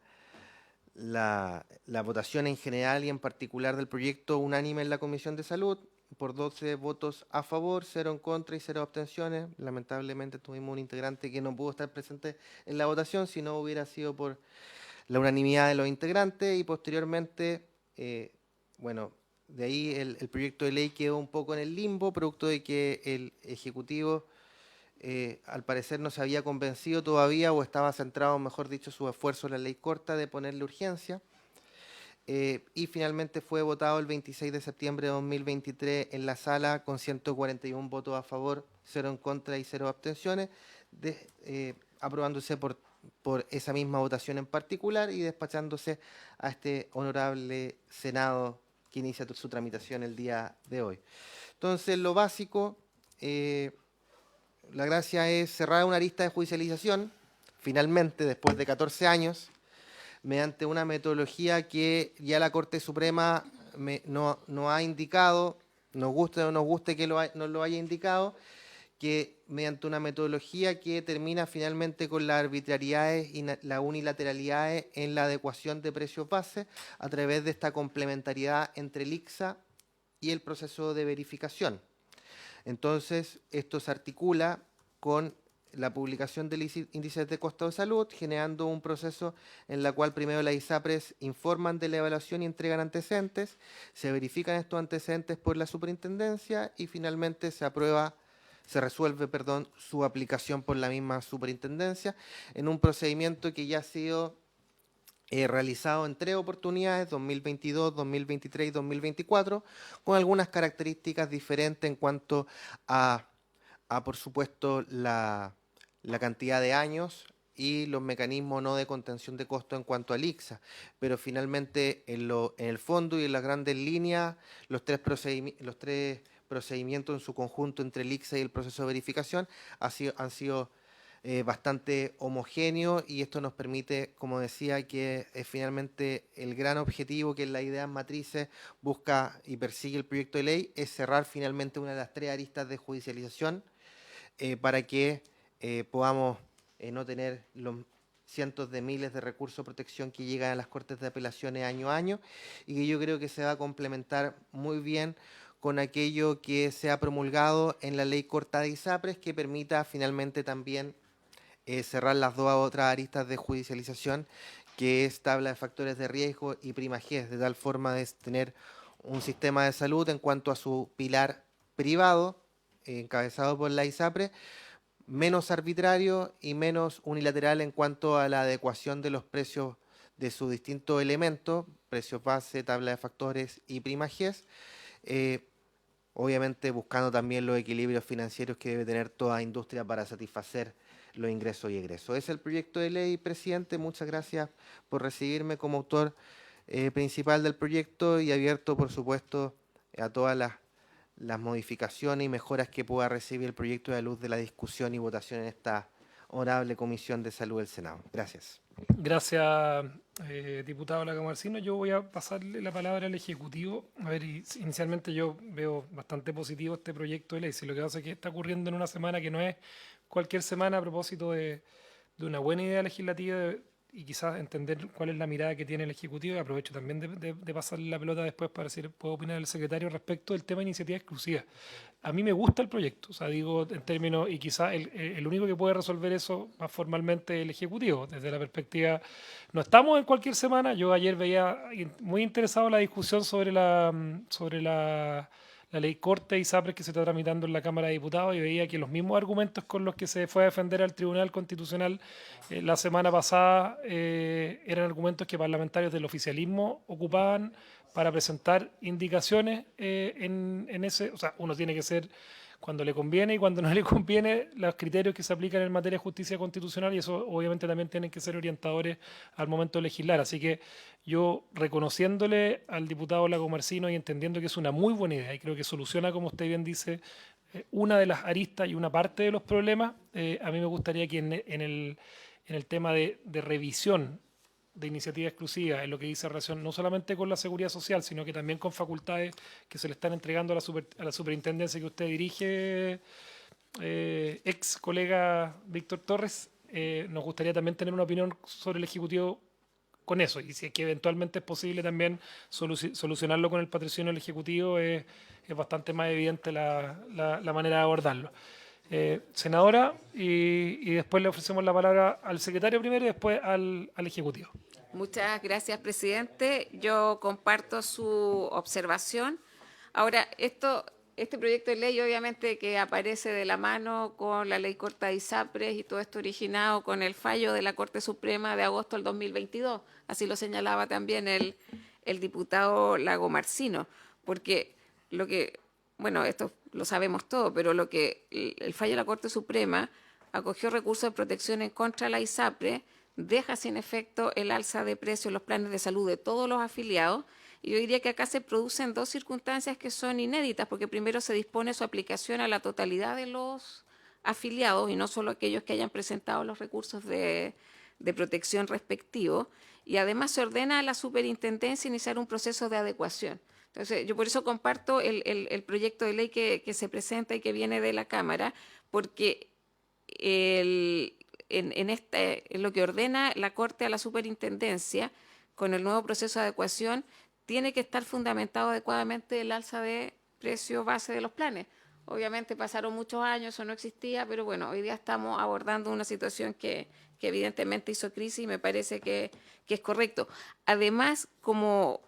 votación en general y en particular del proyecto unánime en la Comisión de Salud, por 12 votos a favor, 0 en contra y 0 abstenciones. Lamentablemente tuvimos un integrante que no pudo estar presente en la votación, si no hubiera sido por la unanimidad de los integrantes, y posteriormente, bueno, de ahí el proyecto de ley quedó un poco en el limbo, producto de que el Ejecutivo al parecer no se había convencido todavía, o estaba centrado, mejor dicho, su esfuerzo en la ley corta de ponerle urgencia, y finalmente fue votado el 26 de septiembre de 2023 en la sala con 141 votos a favor, 0 en contra y 0 abstenciones, aprobándose por esa misma votación en particular y despachándose a este honorable Senado que inicia su tramitación el día de hoy. Entonces, lo básico, la gracia es cerrar una arista de judicialización, finalmente, después de 14 años, mediante una metodología que ya la Corte Suprema no ha indicado, nos guste o no nos guste que nos lo haya indicado, que mediante una metodología que termina finalmente con las arbitrariedades y la unilateralidad en la adecuación de precios base a través de esta complementariedad entre el ICSA y el proceso de verificación. Entonces, esto se articula con la publicación del índice de costo de salud, generando un proceso en el cual primero las ISAPRES informan de la evaluación y entregan antecedentes, se verifican estos antecedentes por la superintendencia y finalmente se resuelve su aplicación por la misma superintendencia en un procedimiento que ya ha sido realizado en 3 oportunidades, 2022, 2023 y 2024, con algunas características diferentes en cuanto a por supuesto, la cantidad de años y los mecanismos no de contención de costo en cuanto al ICSA. Pero finalmente, en el fondo y en las grandes líneas, los tres procedimientos en su conjunto entre el ICSA y el proceso de verificación han sido bastante homogéneos, y esto nos permite, como decía, que finalmente el gran objetivo que en las ideas matrices busca y persigue el proyecto de ley es cerrar finalmente una de las 3 aristas de judicialización para que podamos no tener los cientos de miles de recursos de protección que llegan a las Cortes de Apelaciones año a año, y que yo creo que se va a complementar muy bien con aquello que se ha promulgado en la ley corta de ISAPRES, que permita finalmente también cerrar las 2 otras aristas de judicialización, que es tabla de factores de riesgo y prima GES, de tal forma de tener un sistema de salud en cuanto a su pilar privado, encabezado por la ISAPRES, menos arbitrario y menos unilateral en cuanto a la adecuación de los precios de sus distintos elementos, precios base, tabla de factores y prima GES, obviamente buscando también los equilibrios financieros que debe tener toda industria para satisfacer los ingresos y egresos. Es el proyecto de ley, presidente. Muchas gracias por recibirme como autor principal del proyecto, y abierto, por supuesto, a todas las modificaciones y mejoras que pueda recibir el proyecto a la luz de la discusión y votación en esta honorable Comisión de Salud del Senado. Gracias. Gracias, diputado Lacamarcino. Yo voy a pasarle la palabra al Ejecutivo. A ver, inicialmente yo veo bastante positivo este proyecto de ley. Si lo que pasa es que está ocurriendo en una semana que no es cualquier semana, a propósito de una buena idea legislativa y quizás entender cuál es la mirada que tiene el Ejecutivo, y aprovecho también de pasarle la pelota después para decir, puedo opinar el secretario respecto del tema de iniciativa exclusiva. A mí me gusta el proyecto, o sea, digo en términos, y quizás el único que puede resolver eso más formalmente es el Ejecutivo, desde la perspectiva, no estamos en cualquier semana. Yo ayer veía muy interesado la discusión sobre la ley corta y ISAPRES que se está tramitando en la Cámara de Diputados, y veía que los mismos argumentos con los que se fue a defender al Tribunal Constitucional la semana pasada eran argumentos que parlamentarios del oficialismo ocupaban para presentar indicaciones en ese. O sea, uno tiene que ser cuando le conviene y cuando no le conviene los criterios que se aplican en materia de justicia constitucional, y eso obviamente también tienen que ser orientadores al momento de legislar. Así que yo, reconociéndole al diputado Lagomarsino y entendiendo que es una muy buena idea y creo que soluciona, como usted bien dice, una de las aristas y una parte de los problemas, a mí me gustaría que en el tema de revisión de iniciativa exclusiva, en lo que dice relación no solamente con la seguridad social, sino que también con facultades que se le están entregando a la superintendencia que usted dirige, ex colega Víctor Torres, nos gustaría también tener una opinión sobre el Ejecutivo con eso, y si es que eventualmente es posible también solucionarlo con el patrocinio del Ejecutivo, es bastante más evidente la manera de abordarlo. Senadora, y después le ofrecemos la palabra al secretario primero y después al Ejecutivo. Muchas gracias, presidente. Yo comparto su observación. Ahora, este proyecto de ley obviamente que aparece de la mano con la ley corta de ISAPRES y todo esto originado con el fallo de la Corte Suprema de agosto del 2022. Así lo señalaba también el diputado Lagomarsino, porque bueno, esto lo sabemos todo, pero el fallo de la Corte Suprema acogió recursos de protección en contra de la ISAPRES, deja sin efecto el alza de precios en los planes de salud de todos los afiliados, y yo diría que acá se producen dos circunstancias que son inéditas, porque primero se dispone su aplicación a la totalidad de los afiliados y no solo aquellos que hayan presentado los recursos de protección respectivos, y además se ordena a la superintendencia iniciar un proceso de adecuación. Entonces, yo por eso comparto el proyecto de ley que se presenta y que viene de la Cámara, porque en lo que ordena la Corte a la superintendencia, con el nuevo proceso de adecuación, tiene que estar fundamentado adecuadamente el alza de precio base de los planes. Obviamente pasaron muchos años, eso no existía, pero bueno, hoy día estamos abordando una situación que evidentemente hizo crisis y me parece que es correcto. Además, como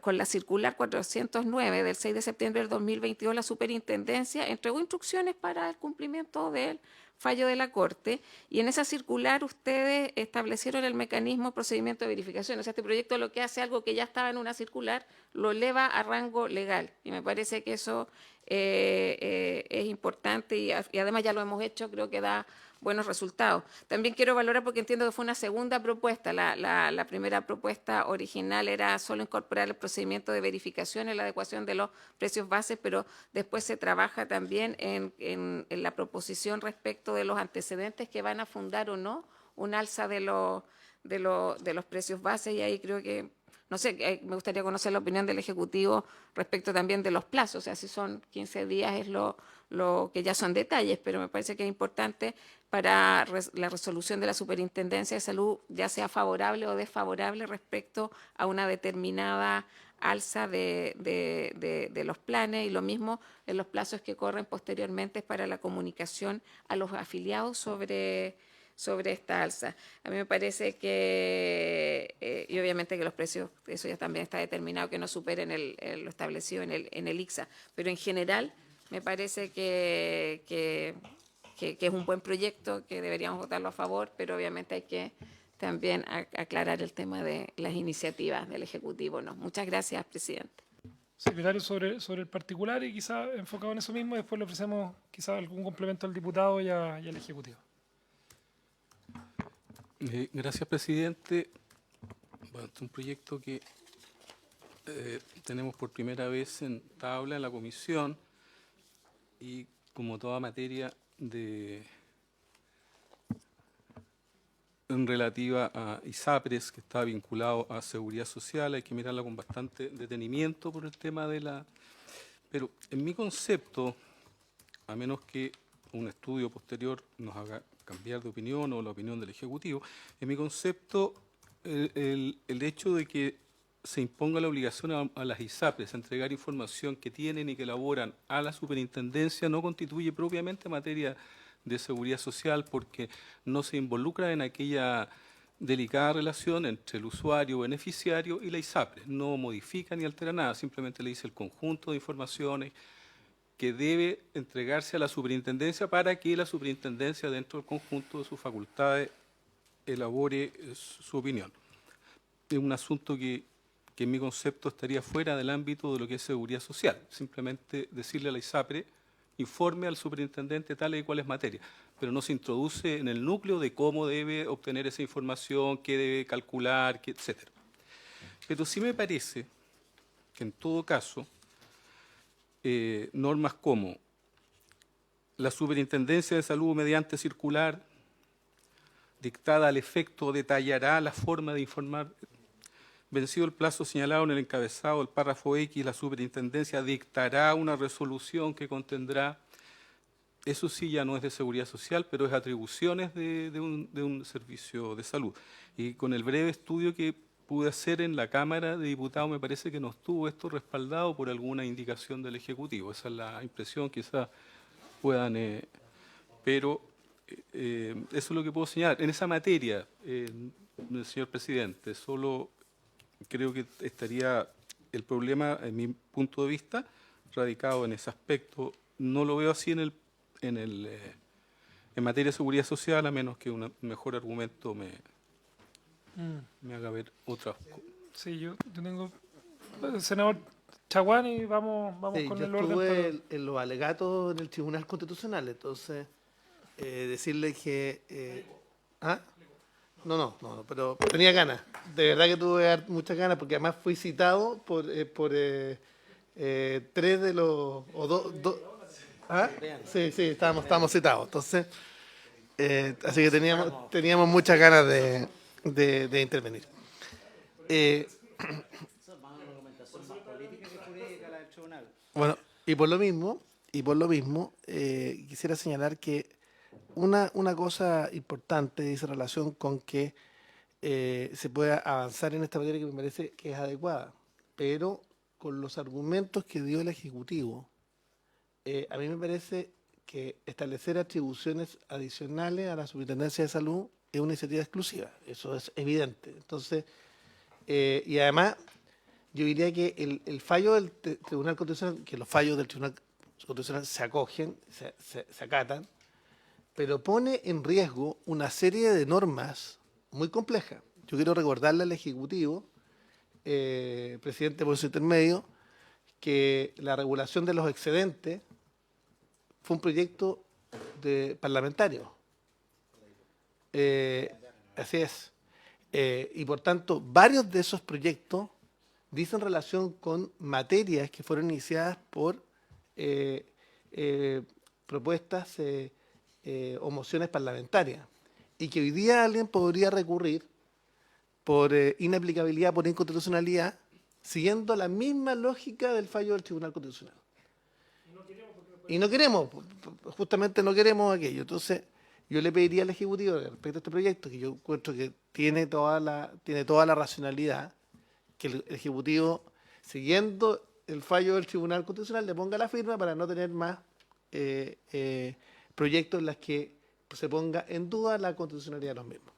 con la circular 409 del 6 de septiembre del 2022, la superintendencia entregó instrucciones para el cumplimiento del fallo de la Corte, y en esa circular ustedes establecieron el mecanismo de procedimiento de verificación. O sea, este proyecto lo que hace algo que ya estaba en una circular, lo eleva a rango legal, y me parece que eso es importante y además ya lo hemos hecho, creo que da buenos resultados. También quiero valorar, porque entiendo que fue una segunda propuesta, la primera propuesta original era solo incorporar el procedimiento de verificación en la adecuación de los precios bases, pero después se trabaja también en la proposición respecto de los antecedentes que van a fundar o no un alza de los precios bases, y ahí creo que, no sé, me gustaría conocer la opinión del Ejecutivo respecto también de los plazos. O sea, si son 15 días es lo que ya son detalles, pero me parece que es importante para la resolución de la Superintendencia de Salud, ya sea favorable o desfavorable respecto a una determinada alza de los planes, y lo mismo en los plazos que corren posteriormente para la comunicación a los afiliados sobre esta alza. A mí me parece que, y obviamente que los precios, eso ya también está determinado, que no superen lo establecido en el ICSA, pero en general me parece que es un buen proyecto, que deberíamos votarlo a favor, pero obviamente hay que también aclarar el tema de las iniciativas del Ejecutivo. ¿No? Muchas gracias, presidente. Secretario, sobre el particular y quizá enfocado en eso mismo, y después le ofrecemos quizá algún complemento al diputado y al Ejecutivo. Gracias, presidente. Bueno, este es un proyecto que tenemos por primera vez en tabla en la comisión, y como toda materia relativa a ISAPRES, que está vinculado a seguridad social, hay que mirarla con bastante detenimiento por el tema de la... Pero en mi concepto, a menos que un estudio posterior nos haga cambiar de opinión o la opinión del Ejecutivo, en mi concepto, el hecho de que se imponga la obligación a las ISAPRES a entregar información que tienen y que elaboran a la superintendencia no constituye propiamente materia de seguridad social, porque no se involucra en aquella delicada relación entre el usuario o beneficiario y la ISAPRES. No modifica ni altera nada, simplemente le dice el conjunto de informaciones que debe entregarse a la superintendencia para que la superintendencia, dentro del conjunto de sus facultades, elabore su opinión. Es un asunto que en mi concepto estaría fuera del ámbito de lo que es seguridad social. Simplemente decirle a la ISAPRE, informe al superintendente tales y cuales materias, pero no se introduce en el núcleo de cómo debe obtener esa información, qué debe calcular, etc. Pero sí me parece que en todo caso, normas como la Superintendencia de Salud mediante circular dictada al efecto detallará la forma de informar. Vencido el plazo señalado en el encabezado del párrafo X, la Superintendencia dictará una resolución que contendrá, eso sí ya no es de seguridad social, pero es atribuciones de un servicio de salud. Y con el breve estudio que pude hacer en la Cámara de Diputados, me parece que no estuvo esto respaldado por alguna indicación del Ejecutivo. Esa es la impresión, quizás puedan... pero eso es lo que puedo señalar. En esa materia, señor presidente, solo creo que estaría el problema, en mi punto de vista, radicado en ese aspecto. No lo veo así en materia de seguridad social, a menos que un mejor argumento me haga ver otra. Sí, yo tengo... Senador Chaguán, y vamos Sí, con yo el orden. estuve en los alegatos en el Tribunal Constitucional, entonces decirle que... ¿Ah? No, pero tenía ganas. De verdad que tuve muchas ganas, porque además fui citado por 3 de los... ¿Ah? Sí, estábamos citados. Entonces, así que teníamos muchas ganas de intervenir. Bueno, y por lo mismo, quisiera señalar que una cosa importante dice relación con que se pueda avanzar en esta materia, que me parece que es adecuada, pero con los argumentos que dio el Ejecutivo, a mí me parece que establecer atribuciones adicionales a la Superintendencia de Salud es una iniciativa exclusiva, eso es evidente. Entonces, y además, yo diría que el fallo del Tribunal Constitucional, que los fallos del Tribunal Constitucional se acogen, se acatan, pero pone en riesgo una serie de normas muy complejas. Yo quiero recordarle al Ejecutivo, presidente por su intermedio, que la regulación de los excedentes fue un proyecto parlamentario. Así es. Y por tanto, varios de esos proyectos dicen relación con materias que fueron iniciadas por propuestas o mociones parlamentarias, y que hoy día alguien podría recurrir por inaplicabilidad, por inconstitucionalidad, siguiendo la misma lógica del fallo del Tribunal Constitucional. Y no queremos, justamente no queremos aquello. Entonces, yo le pediría al Ejecutivo respecto a este proyecto, que yo encuentro que tiene toda la racionalidad, que el Ejecutivo, siguiendo el fallo del Tribunal Constitucional, le ponga la firma para no tener más proyectos en los que se ponga en duda la constitucionalidad de los mismos.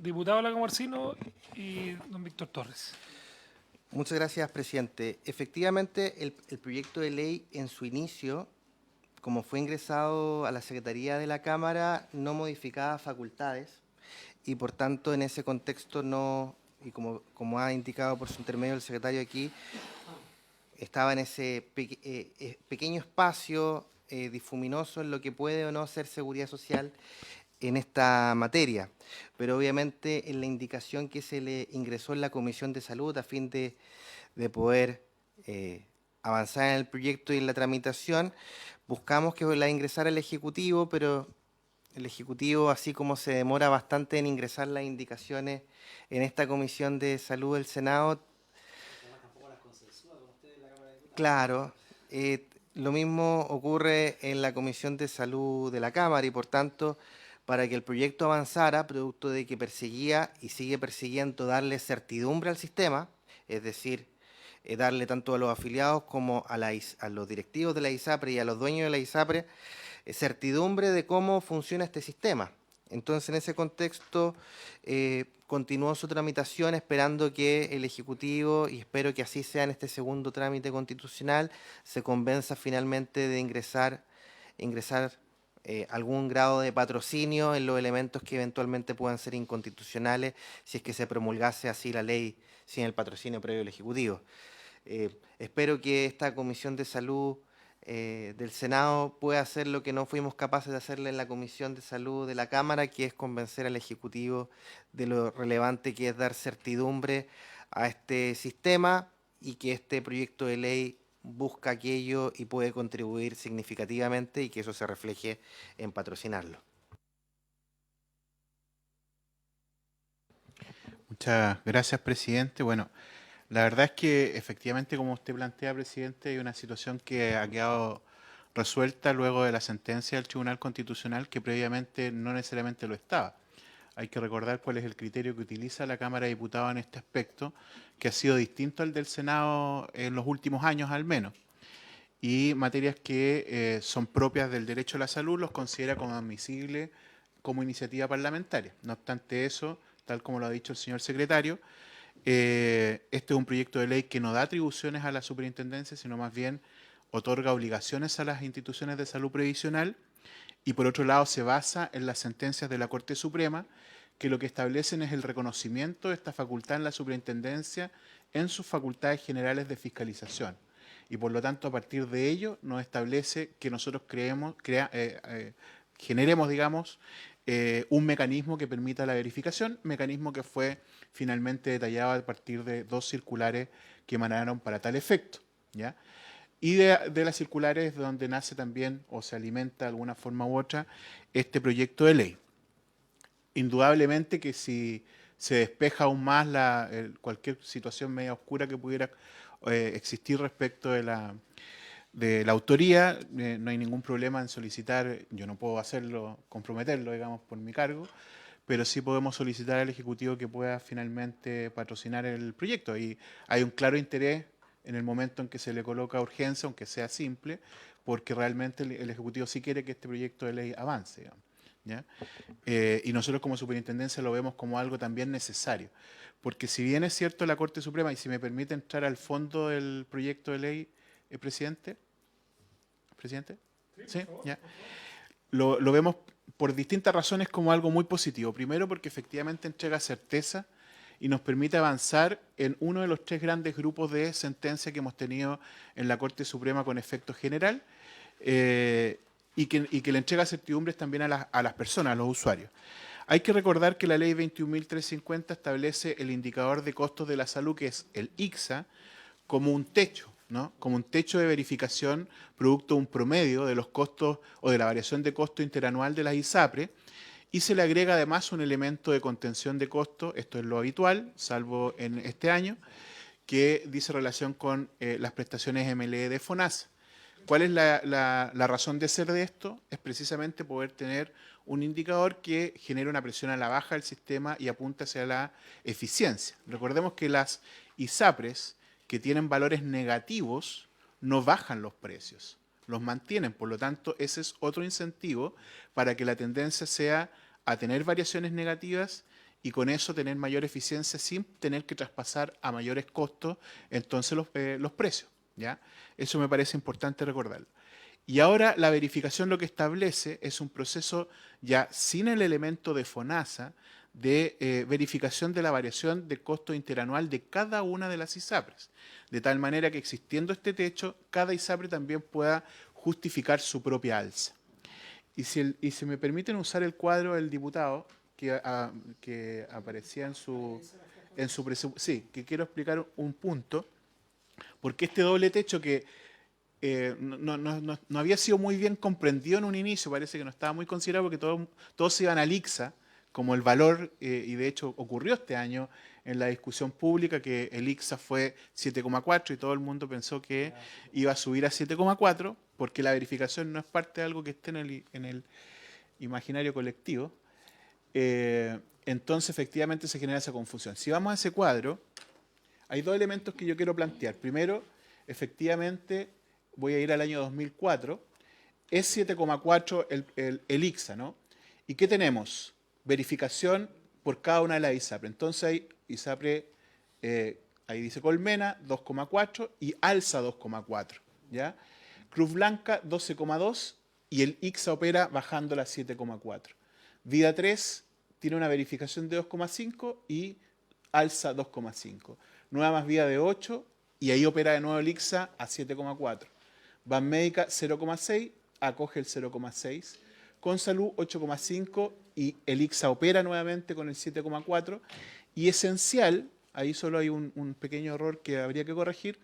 Diputado Lagomarsino y don Víctor Torres. Muchas gracias, presidente. Efectivamente, el proyecto de ley en su inicio, como fue ingresado a la Secretaría de la Cámara, no modificaba facultades y, por tanto, en ese contexto no, y como ha indicado por su intermedio el secretario aquí, estaba en ese pequeño espacio difuminoso en lo que puede o no ser seguridad social en esta materia, pero obviamente en la indicación que se le ingresó en la Comisión de Salud a fin de poder avanzar en el proyecto y en la tramitación, buscamos que la ingresara el Ejecutivo, pero el Ejecutivo, así como se demora bastante en ingresar las indicaciones en esta Comisión de Salud del Senado. Claro, lo mismo ocurre en la Comisión de Salud de la Cámara y, por tanto, para que el proyecto avanzara, producto de que perseguía y sigue persiguiendo darle certidumbre al sistema, es decir, darle tanto a los afiliados como a los directivos de la ISAPRE y a los dueños de la ISAPRE certidumbre de cómo funciona este sistema. Entonces, en ese contexto, continuó su tramitación esperando que el Ejecutivo, y espero que así sea en este segundo trámite constitucional, se convenza finalmente de ingresar algún grado de patrocinio en los elementos que eventualmente puedan ser inconstitucionales si es que se promulgase así la ley sin el patrocinio previo del Ejecutivo. Espero que esta Comisión de Salud del Senado pueda hacer lo que no fuimos capaces de hacerle en la Comisión de Salud de la Cámara, que es convencer al Ejecutivo de lo relevante que es dar certidumbre a este sistema y que este proyecto de ley busca aquello y puede contribuir significativamente y que eso se refleje en patrocinarlo. Muchas gracias, presidente. Bueno, la verdad es que efectivamente, como usted plantea, presidente, hay una situación que ha quedado resuelta luego de la sentencia del Tribunal Constitucional que previamente no necesariamente lo estaba. Hay que recordar cuál es el criterio que utiliza la Cámara de Diputados en este aspecto, que ha sido distinto al del Senado en los últimos años al menos. Y materias que son propias del derecho a la salud los considera como admisible como iniciativa parlamentaria. No obstante eso, tal como lo ha dicho el señor secretario, este es un proyecto de ley que no da atribuciones a la superintendencia, sino más bien otorga obligaciones a las instituciones de salud previsional y por otro lado se basa en las sentencias de la Corte Suprema que lo que establecen es el reconocimiento de esta facultad en la superintendencia en sus facultades generales de fiscalización. Y por lo tanto, a partir de ello, nos establece que nosotros generemos, digamos, un mecanismo que permita la verificación, mecanismo que fue finalmente detallado a partir de 2 circulares que emanaron para tal efecto, ¿ya? Y de las circulares donde nace también o se alimenta de alguna forma u otra este proyecto de ley. Indudablemente que si se despeja aún más cualquier situación media oscura que pudiera existir respecto de la autoría, no hay ningún problema en solicitar, yo no puedo hacerlo, comprometerlo, digamos, por mi cargo, pero sí podemos solicitar al Ejecutivo que pueda finalmente patrocinar el proyecto. Y hay un claro interés en el momento en que se le coloca urgencia, aunque sea simple, porque realmente el Ejecutivo sí quiere que este proyecto de ley avance, digamos, ¿ya? Y nosotros como superintendencia lo vemos como algo también necesario, porque si bien es cierto la Corte Suprema, y si me permite entrar al fondo del proyecto de ley, presidente, ¿sí? ¿Ya? Lo vemos por distintas razones como algo muy positivo. Primero, porque efectivamente entrega certeza y nos permite avanzar en uno de los 3 grandes grupos de sentencias que hemos tenido en la Corte Suprema con efecto general, y que le entrega certidumbres también a las personas, a los usuarios. Hay que recordar que la ley 21.350 establece el indicador de costos de la salud, que es el ICSA, como un techo, ¿no? Como un techo de verificación producto de un promedio de los costos o de la variación de costo interanual de las ISAPRE, y se le agrega además un elemento de contención de costos, esto es lo habitual, salvo en este año, que dice relación con las prestaciones MLE de FONASA. ¿Cuál es la razón de ser de esto? Es precisamente poder tener un indicador que genere una presión a la baja del sistema y apunte hacia la eficiencia. Recordemos que las ISAPRES que tienen valores negativos no bajan los precios, los mantienen. Por lo tanto, ese es otro incentivo para que la tendencia sea a tener variaciones negativas y con eso tener mayor eficiencia sin tener que traspasar a mayores costos entonces los precios, ¿ya? Eso me parece importante recordarlo. Y ahora la verificación lo que establece es un proceso ya sin el elemento de FONASA de verificación de la variación del costo interanual de cada una de las ISAPRES, de tal manera que existiendo este techo, cada ISAPRE también pueda justificar su propia alza. Y si me permiten usar el cuadro del diputado que aparecía en su presupuesto, sí, que quiero explicar un punto, porque este doble techo que no había sido muy bien comprendido en un inicio, parece que no estaba muy considerado porque todos se iban al ICSA como el valor, y de hecho ocurrió este año en la discusión pública que el ICSA fue 7,4 y todo el mundo pensó que iba a subir a 7,4 porque la verificación no es parte de algo que esté en el imaginario colectivo. Entonces efectivamente se genera esa confusión. Si vamos a ese cuadro, hay 2 elementos que yo quiero plantear. Primero, efectivamente, voy a ir al año 2004, es 7,4 el ICSA, ¿no? ¿Y qué tenemos? Verificación por cada una de las ISAPRE. Entonces hay ISAPRE, ahí dice Colmena, 2,4 y Alza 2,4, ¿ya? Cruz Blanca, 12,2 y el ICSA opera bajándola a 7,4. Vida 3 tiene una verificación de 2,5 y alza 2,5. Nueva más vida de 8 y ahí opera de nuevo el ICSA a 7,4. Banmédica 0,6, acoge el 0,6. Consalud 8,5 y el ICSA opera nuevamente con el 7,4. Y Esencial, ahí solo hay un pequeño error que habría que corregir,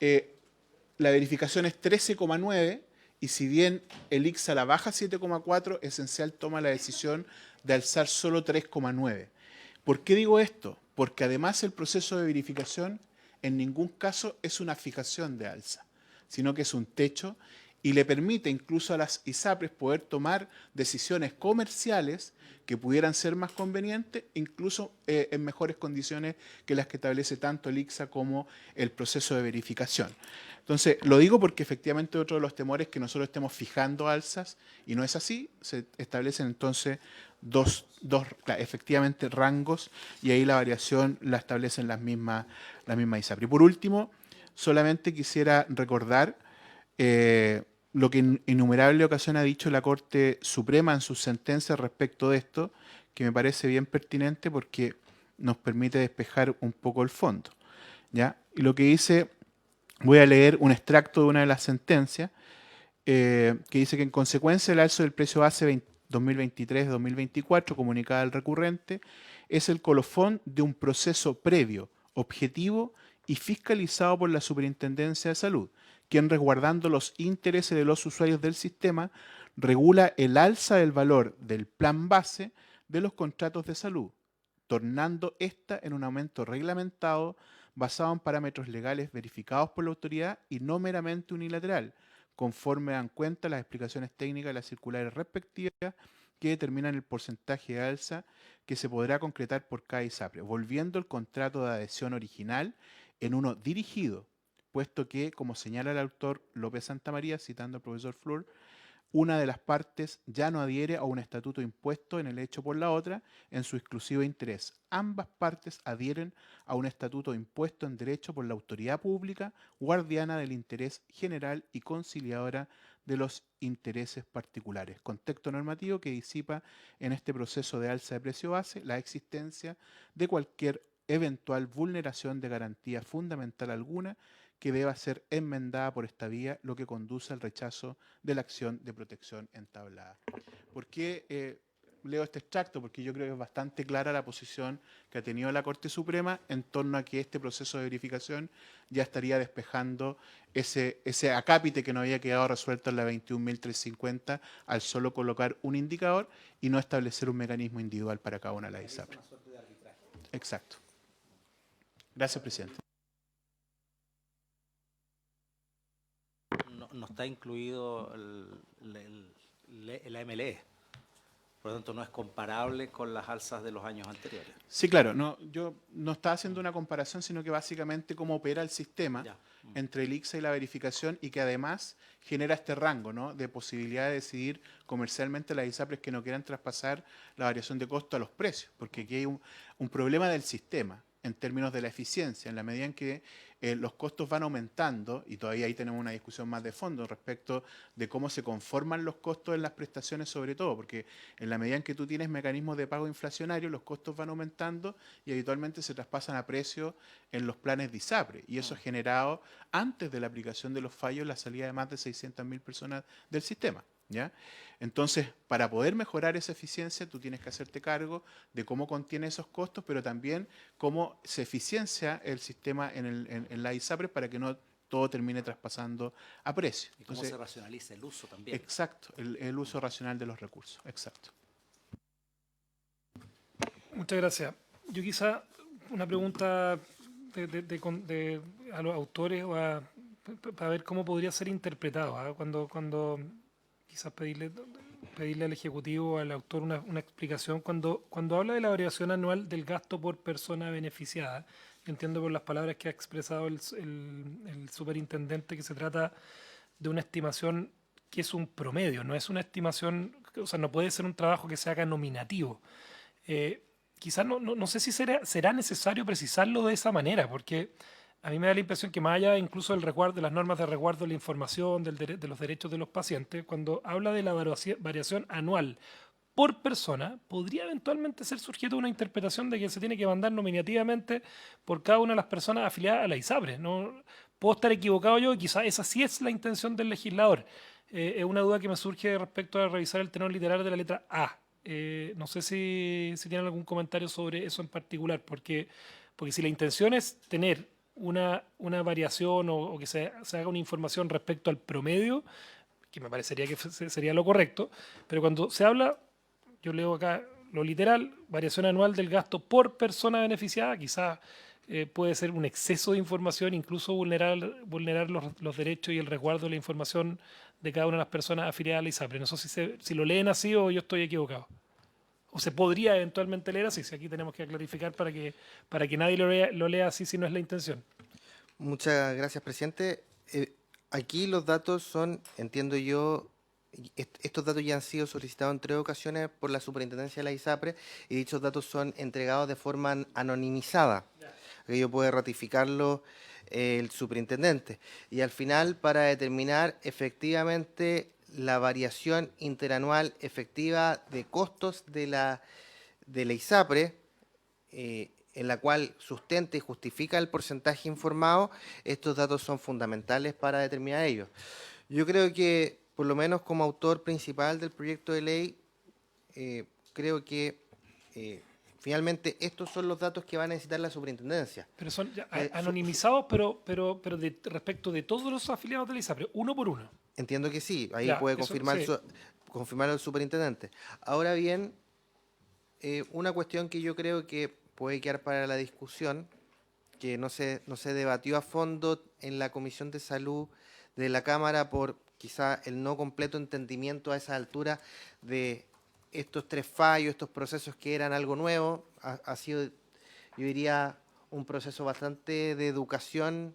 la verificación es 13,9 y si bien el ICSA la baja 7,4, Esencial toma la decisión de alzar solo 3,9. ¿Por qué digo esto? Porque además el proceso de verificación en ningún caso es una fijación de alza, sino que es un techo y le permite incluso a las ISAPRES poder tomar decisiones comerciales que pudieran ser más convenientes, incluso en mejores condiciones que las que establece tanto el ICSA como el proceso de verificación. Entonces, lo digo porque efectivamente otro de los temores es que nosotros estemos fijando alzas, y no es así, se establecen entonces dos efectivamente rangos, y ahí la variación la establecen las mismas ISAPRES. Y por último, solamente quisiera recordar lo que en innumerables ocasiones ha dicho la Corte Suprema en sus sentencias respecto de esto, que me parece bien pertinente porque nos permite despejar un poco el fondo, ¿ya? Y lo que dice, voy a leer un extracto de una de las sentencias, que dice que en consecuencia del alza del precio base 2023-2024 comunicada al recurrente, es el colofón de un proceso previo, objetivo y fiscalizado por la Superintendencia de Salud, quien, resguardando los intereses de los usuarios del sistema, regula el alza del valor del plan base de los contratos de salud, tornando esta en un aumento reglamentado basado en parámetros legales verificados por la autoridad y no meramente unilateral, conforme dan cuenta las explicaciones técnicas de las circulares respectivas que determinan el porcentaje de alza que se podrá concretar por cada ISAPRE, volviendo el contrato de adhesión original en uno dirigido, puesto que, como señala el autor López Santamaría, citando al profesor Flur, una de las partes ya no adhiere a un estatuto impuesto en el hecho por la otra en su exclusivo interés. Ambas partes adhieren a un estatuto impuesto en derecho por la autoridad pública, guardiana del interés general y conciliadora de los intereses particulares. Contexto normativo que disipa en este proceso de alza de precio base la existencia de cualquier eventual vulneración de garantía fundamental alguna que deba ser enmendada por esta vía, lo que conduce al rechazo de la acción de protección entablada. ¿Por qué leo este extracto? Porque yo creo que es bastante clara la posición que ha tenido la Corte Suprema en torno a que este proceso de verificación ya estaría despejando ese acápite que no había quedado resuelto en la 21.350 al solo colocar un indicador y no establecer un mecanismo individual para cada una de las ISAPRES. Exacto. Gracias, presidente. No está incluido la MLE. Por lo tanto, no es comparable con las alzas de los años anteriores. Sí, claro. No, yo no estaba haciendo una comparación, sino que básicamente cómo opera el sistema entre el ICSA y la verificación y que además genera este rango, ¿no?, de posibilidad de decidir comercialmente las ISAPRES que no quieran traspasar la variación de costo a los precios, porque aquí hay un problema del sistema en términos de la eficiencia, en la medida en que los costos van aumentando, y todavía ahí tenemos una discusión más de fondo respecto de cómo se conforman los costos en las prestaciones sobre todo, porque en la medida en que tú tienes mecanismos de pago inflacionario, los costos van aumentando y habitualmente se traspasan a precio en los planes de ISAPRE, y eso ha generado, antes de la aplicación de los fallos, la salida de más de 600.000 personas del sistema, ¿ya? Entonces, para poder mejorar esa eficiencia, tú tienes que hacerte cargo de cómo contiene esos costos, pero también cómo se eficiencia el sistema en la ISAPRES para que no todo termine traspasando a precio. Y cómo se racionaliza el uso también. Exacto, el uso racional de los recursos, exacto. Muchas gracias. Yo quizá una pregunta a los autores para ver cómo podría ser interpretado, ¿eh? Cuando quizás pedirle al Ejecutivo, al autor, una explicación. Cuando habla de la variación anual del gasto por persona beneficiada, yo entiendo por las palabras que ha expresado el superintendente que se trata de una estimación que es un promedio, no es una estimación, o sea, no puede ser un trabajo que se haga nominativo. Quizás no sé si será necesario precisarlo de esa manera, porque a mí me da la impresión que más allá incluso del resguardo, de las normas de resguardo de la información, de los derechos de los pacientes, cuando habla de la variación anual por persona, podría eventualmente ser sujeto a una interpretación de que se tiene que mandar nominativamente por cada una de las personas afiliadas a la ISAPRE. No, puedo estar equivocado yo, quizás esa sí es la intención del legislador. Es una duda que me surge respecto a revisar el tenor literal de la letra A. No sé si tienen algún comentario sobre eso en particular, porque si la intención es tener una variación o que se haga una información respecto al promedio, que me parecería que sería lo correcto, pero cuando se habla, yo leo acá lo literal, variación anual del gasto por persona beneficiada, quizás puede ser un exceso de información, incluso vulnerar los derechos y el resguardo de la información de cada una de las personas afiliadas a la ISAPRE. No sé si lo leen así o yo estoy equivocado. O se podría eventualmente leer así, si aquí tenemos que clarificar para que nadie lo lea así si no es la intención. Muchas gracias, presidente. Aquí los datos son, entiendo yo, estos datos ya han sido solicitados en 3 ocasiones por la Superintendencia de la ISAPRE y dichos datos son entregados de forma anonimizada. Ello puede ratificarlo el superintendente. Y al final, para determinar efectivamente la variación interanual efectiva de costos de la ISAPRE, en la cual sustenta y justifica el porcentaje informado, estos datos son fundamentales para determinar ello. Yo creo que, por lo menos como autor principal del proyecto de ley, creo que finalmente estos son los datos que va a necesitar la superintendencia. Pero son ya anonimizados, pero respecto de todos los afiliados de la ISAPRE, uno por uno. Entiendo que sí, ahí Ya, puede eso, confirmar, sí. confirmarlo el superintendente. Ahora bien, una cuestión que yo creo que puede quedar para la discusión, que no se debatió a fondo en la Comisión de Salud de la Cámara por quizá el no completo entendimiento a esa altura de estos 3 fallos, estos procesos que eran algo nuevo. Ha sido, yo diría, un proceso bastante de educación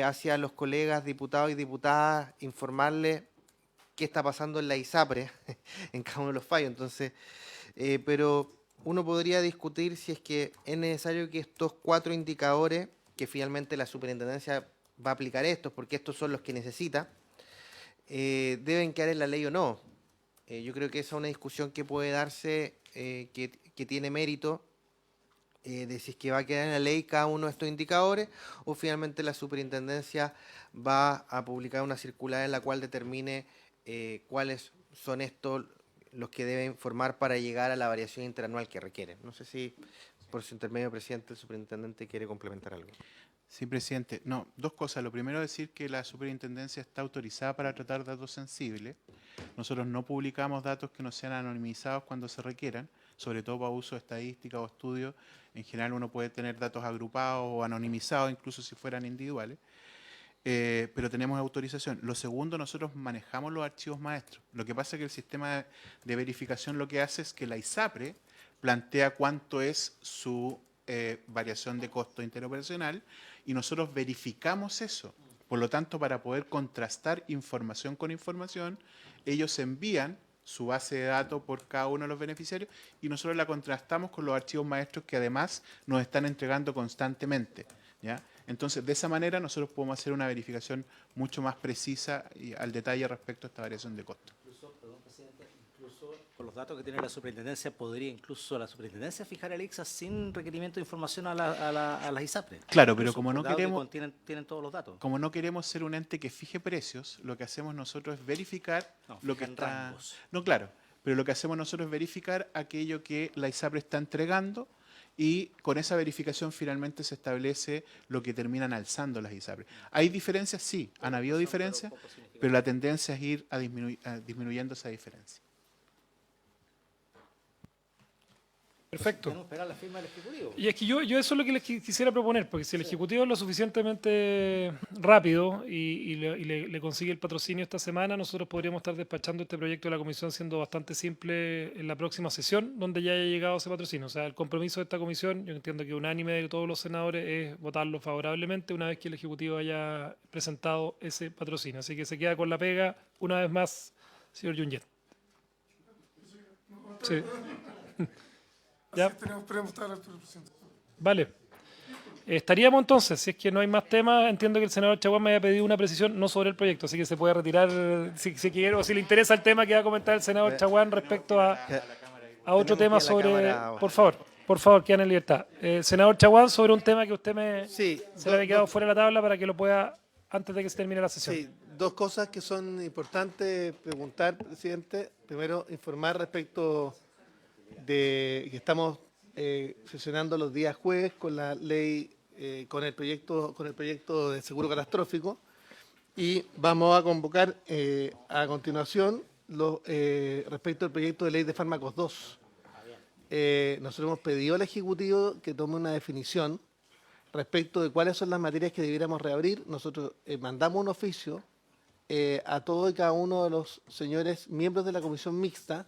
hacia los colegas diputados y diputadas, informarles qué está pasando en la ISAPRE en cada uno de los fallos. Entonces, pero uno podría discutir si es que es necesario que estos 4 indicadores, que finalmente la superintendencia va a aplicar estos, porque estos son los que necesita, deben quedar en la ley o no. Yo creo que esa es una discusión que puede darse, que tiene mérito, de si es que va a quedar en la ley cada uno de estos indicadores o finalmente la superintendencia va a publicar una circular en la cual determine cuáles son estos los que deben formar para llegar a la variación interanual que requieren. No sé si, por su intermedio, presidente, el superintendente quiere complementar algo. Sí, presidente. No, 2 cosas. Lo primero es decir que la superintendencia está autorizada para tratar datos sensibles. Nosotros no publicamos datos que no sean anonimizados cuando se requieran, sobre todo para uso de estadística o estudios. En general uno puede tener datos agrupados o anonimizados, incluso si fueran individuales. Pero tenemos autorización. Lo segundo, nosotros manejamos los archivos maestros. Lo que pasa es que el sistema de verificación lo que hace es que la ISAPRE plantea cuánto es su variación de costo interoperacional y nosotros verificamos eso. Por lo tanto, para poder contrastar información con información, ellos envían su base de datos por cada uno de los beneficiarios y nosotros la contrastamos con los archivos maestros que además nos están entregando constantemente, ¿ya? Entonces, de esa manera nosotros podemos hacer una verificación mucho más precisa y al detalle respecto a esta variación de costo. Perdón, presidente, incluso con los datos que tiene la superintendencia, podría incluso la superintendencia fijar el ICSA sin requerimiento de información a las ISAPRE. Claro, pero Incluso como no dado que queremos, tienen todos los datos. como no queremos ser un ente que fije precios, lo que hacemos nosotros es verificar No, lo que fijan está... rangos. No, claro, pero lo que hacemos nosotros es verificar aquello que la ISAPRE está entregando y con esa verificación finalmente se establece lo que terminan alzando las ISAPRE. ¿Hay diferencias? Sí, han habido diferencias, pero la tendencia es ir disminuyendo esa diferencia. Perfecto. Tenemos que esperar la firma del Ejecutivo. Y es que yo eso es lo que les quisiera proponer, porque si el Ejecutivo es lo suficientemente rápido y le consigue el patrocinio esta semana, nosotros podríamos estar despachando este proyecto de la Comisión siendo bastante simple en la próxima sesión, donde ya haya llegado ese patrocinio. O sea, el compromiso de esta comisión, yo entiendo que unánime de todos los senadores, es votarlo favorablemente una vez que el Ejecutivo haya presentado ese patrocinio. Así que se queda con la pega, una vez más, señor Yunyet. Sí. Ya. Así tenemos preguntar al presidente. Vale. Estaríamos entonces, si es que no hay más temas, entiendo que el senador Chaguán me había pedido una precisión no sobre el proyecto, así que se puede retirar si quiere o si le interesa el tema que va a comentar el senador Chaguán respecto a otro tema Tenemos que ir a la sobre... cámara ahora. Por favor, quedan en libertad. Senador Chaguán, sobre un tema que usted Sí, se le había quedado fuera de la tabla para que lo pueda, antes de que se termine la sesión. Sí, dos cosas que son importantes preguntar, presidente. Primero, informar respecto de que estamos sesionando los días jueves con la ley, con el proyecto de seguro catastrófico, y vamos a convocar a continuación respecto al proyecto de ley de fármacos 2. Nosotros hemos pedido al Ejecutivo que tome una definición respecto de cuáles son las materias que debiéramos reabrir. Nosotros mandamos un oficio a todos y cada uno de los señores miembros de la comisión mixta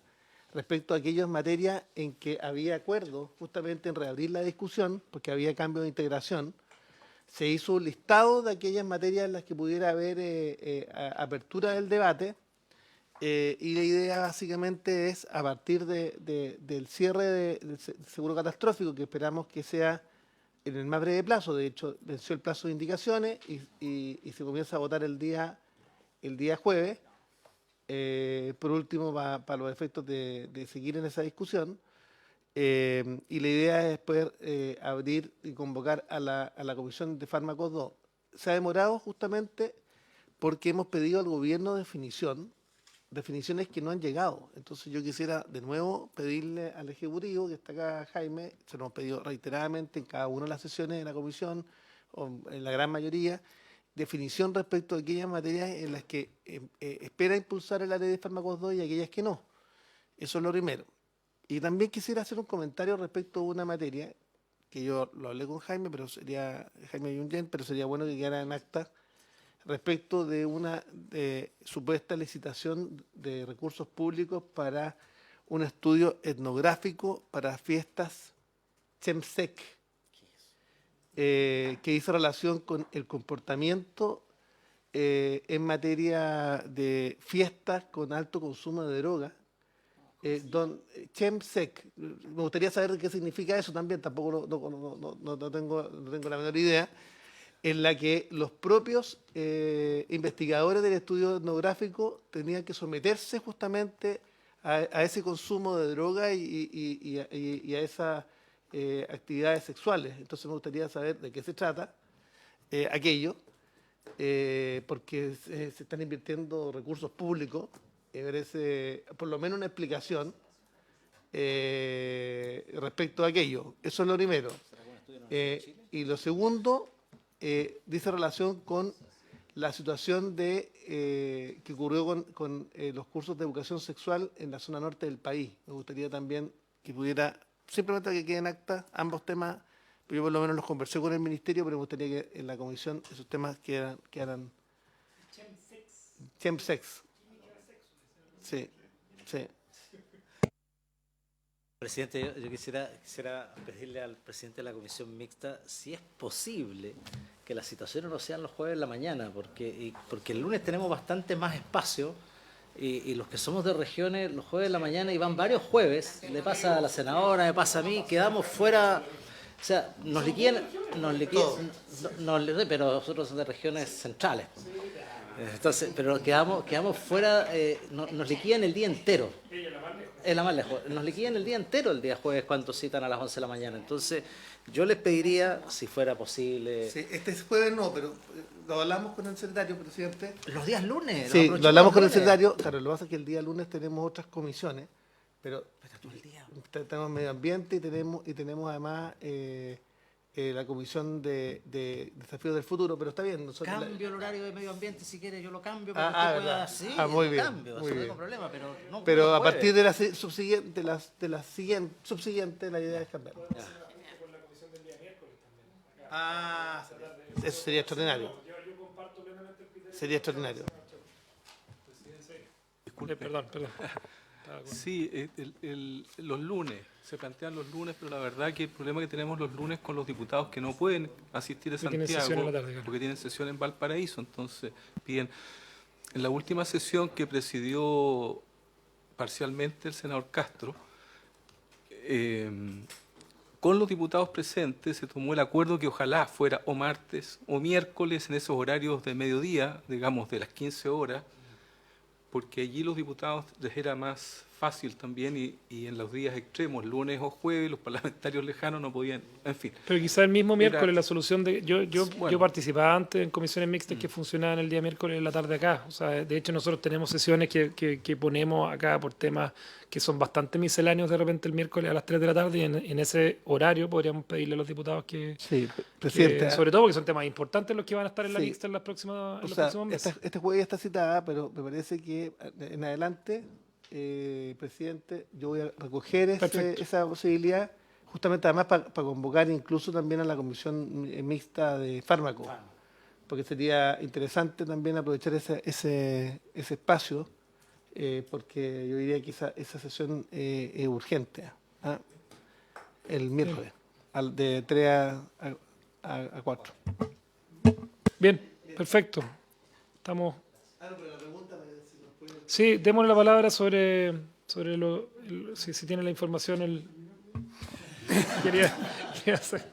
respecto a aquellas materias en que había acuerdo justamente en reabrir la discusión, porque había cambio de integración. Se hizo un listado de aquellas materias en las que pudiera haber apertura del debate, y la idea básicamente es, a partir del cierre del seguro catastrófico, que esperamos que sea en el más breve plazo. De hecho, venció el plazo de indicaciones y se comienza a votar el día jueves. Por último, para los efectos de seguir en esa discusión. Y la idea es poder abrir y convocar a la Comisión de Fármacos 2. Se ha demorado justamente porque hemos pedido al gobierno definiciones que no han llegado. Entonces yo quisiera de nuevo pedirle al Ejecutivo, que está acá Jaime, se lo hemos pedido reiteradamente en cada una de las sesiones de la comisión, o en la gran mayoría, definición respecto a aquellas materias en las que espera impulsar la ley de fármacos 2 y aquellas que no. Eso es lo primero. Y también quisiera hacer un comentario respecto a una materia que yo lo hablé con Jaime, Jaime Yungen, pero sería bueno que quedara en acta, respecto de una supuesta licitación de recursos públicos para un estudio etnográfico para fiestas Chemsec, que hizo relación con el comportamiento en materia de fiestas con alto consumo de droga. Chemsec, me gustaría saber qué significa eso también, tampoco no tengo la menor idea, en la que los propios investigadores del estudio etnográfico tenían que someterse justamente a ese consumo de droga y a esas actividades sexuales. Entonces me gustaría saber de qué se trata aquello, porque se están invirtiendo recursos públicos, merece por lo menos una explicación respecto a aquello. Eso es lo primero. Y lo segundo, dice relación con la situación que ocurrió con los cursos de educación sexual en la zona norte del país. Me gustaría también que pudiera, simplemente que queden en acta ambos temas, yo por lo menos los conversé con el ministerio, pero me gustaría que en la comisión esos temas quedaran Chemsex. Sí, sí. Presidente, yo quisiera pedirle al presidente de la comisión mixta si es posible que las situaciones no sean los jueves en la mañana, porque el lunes tenemos bastante más espacio y los que somos de regiones los jueves en la mañana, y van varios jueves, le pasa a la senadora, me pasa a mí, quedamos fuera, o sea, nos liquidan, pero nosotros somos de regiones centrales. Entonces, pero quedamos fuera, nos liquidan el día entero. Es la más lejos. Nos liquidan el día entero el día jueves cuando citan a las 11 de la mañana. Entonces, yo les pediría, si fuera posible... Sí, este jueves no, pero lo hablamos con el secretario, presidente. Los días lunes. Sí, lo hablamos con el secretario. Claro, lo que pasa es que el día lunes tenemos otras comisiones, pero tenemos medio ambiente y tenemos además la comisión de desafíos del futuro, pero está bien. Cambio el horario de medio ambiente si quiere, yo lo cambio para que usted pueda... Sí, muy bien, cambio, muy no bien. tengo problema, pero a partir de la subsiguiente, la idea es cambiar. Eso sería extraordinario. Sería extraordinario. Perdón. Sí, los lunes, se plantean los lunes, pero la verdad que el problema que tenemos los lunes con los diputados que no pueden asistir a Porque tienen sesión en Santiago, la tarde, claro. porque tienen sesión en Valparaíso, entonces piden... En la última sesión que presidió parcialmente el senador Castro, con los diputados presentes se tomó el acuerdo que ojalá fuera o martes o miércoles en esos horarios de mediodía, digamos de las 15 horas, porque allí los diputados les era más fácil también y en los días extremos, lunes o jueves, los parlamentarios lejanos no podían, en fin. Pero quizá el mismo miércoles Era- la solución de... Yo Bueno. participaba antes en comisiones mixtas que funcionaban el día miércoles en la tarde acá. O sea, de hecho nosotros tenemos sesiones que ponemos acá por temas que son bastante misceláneos de repente el miércoles a las 3 de la tarde y en ese horario podríamos pedirle a los diputados que... Sí, presidente. sobre todo porque son temas importantes los que van a estar en la Sí. mixta en, las próximas, en O los sea, próximos meses. este jueves ya está citada, pero me parece que en adelante, presidente, yo voy a recoger Perfecto. esa posibilidad, justamente además para convocar incluso también a la comisión mixta de fármacos, porque sería interesante también aprovechar ese espacio, porque yo diría que esa sesión es urgente, ¿ah? El miércoles, de 3 a 4. Bien, perfecto. Estamos... Sí, démosle la palabra sobre si tiene la información el... quería hacer.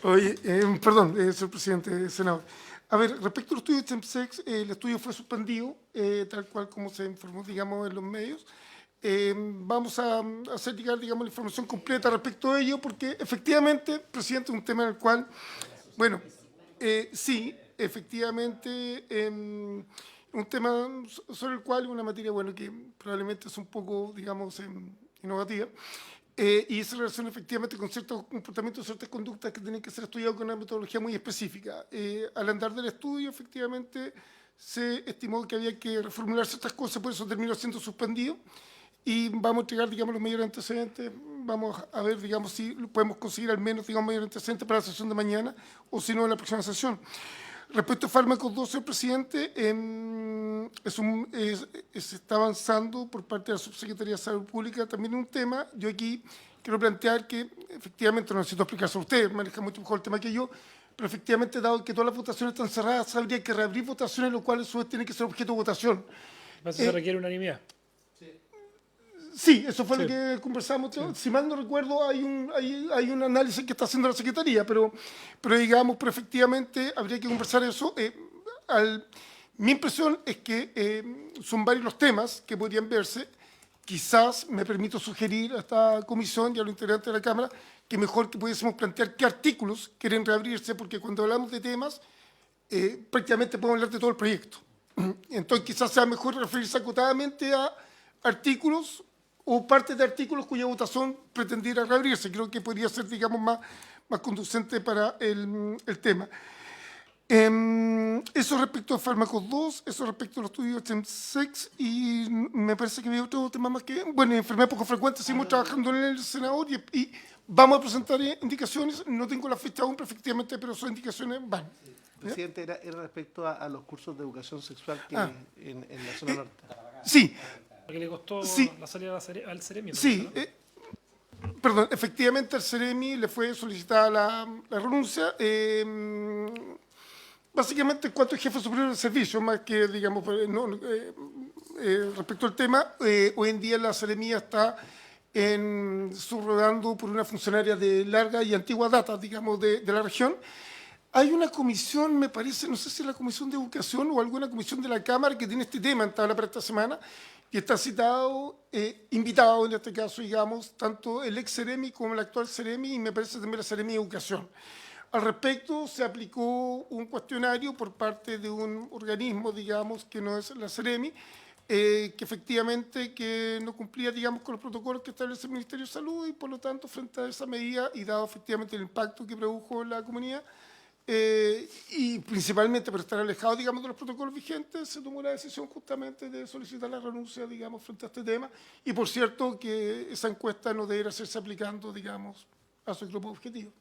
Oye, perdón, señor presidente, senador. A ver, respecto al estudio de Chemsex, el estudio fue suspendido, tal cual como se informó, digamos, en los medios. Vamos a hacer llegar, digamos, la información completa respecto a ello, porque efectivamente, presidente, es un tema en el cual, bueno, sí, efectivamente, un tema sobre el cual una materia, bueno, que probablemente es un poco, digamos, innovativa, y se relaciona efectivamente con ciertos comportamientos, ciertas conductas que tienen que ser estudiadas con una metodología muy específica. Al andar del estudio, efectivamente, se estimó que había que reformular ciertas cosas, por eso terminó siendo suspendido, y vamos a entregar, digamos, los mayores antecedentes, vamos a ver, digamos, si podemos conseguir al menos, digamos, mayores antecedentes para la sesión de mañana, o si no, en la próxima sesión. Respecto a fármacos 12, presidente, se está avanzando por parte de la Subsecretaría de Salud Pública también un tema. Yo aquí quiero plantear que efectivamente no necesito explicarse a usted, maneja mucho mejor el tema que yo, pero efectivamente, dado que todas las votaciones están cerradas, habría que reabrir votaciones, lo cual a su vez tiene que ser objeto de votación. Se requiere unanimidad. Sí, eso fue Sí. lo que conversamos. Si mal no recuerdo, hay un análisis que está haciendo la Secretaría, pero efectivamente habría que conversar eso. Mi impresión es que son varios los temas que podrían verse. Quizás me permito sugerir a esta comisión y a los integrantes de la Cámara que mejor que pudiésemos plantear qué artículos quieren reabrirse, porque cuando hablamos de temas, prácticamente podemos hablar de todo el proyecto. Entonces, quizás sea mejor referirse acotadamente a artículos o partes de artículos cuya votación pretendiera reabrirse. Creo que podría ser, digamos, más conducente para el tema. Eso respecto a fármacos 2, eso respecto a los estudios Chemsex, y me parece que había otro tema más que, bueno, enfermedades poco frecuentes, seguimos trabajando en el senador y vamos a presentar indicaciones, no tengo la fecha aún, pero efectivamente, pero son indicaciones van. Presidente, era respecto a los cursos de educación sexual que en la zona norte. Sí, Porque le costó Sí. la salida al Ceremi. ¿no? sí, perdón, efectivamente al Ceremi le fue solicitada la renuncia, básicamente en cuanto al jefe superior del servicio, más que, digamos, respecto al tema, hoy en día la Ceremía está subrogando por una funcionaria de larga y antigua data, digamos, de la región. Hay una comisión, me parece, no sé si es la Comisión de Educación o alguna comisión de la Cámara que tiene este tema en tabla para esta semana, y está invitado en este caso, digamos, tanto el ex Ceremi como el actual Ceremi, y me parece también la Ceremi de Educación. Al respecto, se aplicó un cuestionario por parte de un organismo, digamos, que no es la Ceremi, que efectivamente que no cumplía, digamos, con los protocolos que establece el Ministerio de Salud, y por lo tanto, frente a esa medida, y dado efectivamente el impacto que produjo en la comunidad, y principalmente por estar alejado, digamos, de los protocolos vigentes, se tomó la decisión justamente de solicitar la renuncia, digamos, frente a este tema, y por cierto que esa encuesta no debería hacerse aplicando, digamos, a su grupo objetivo.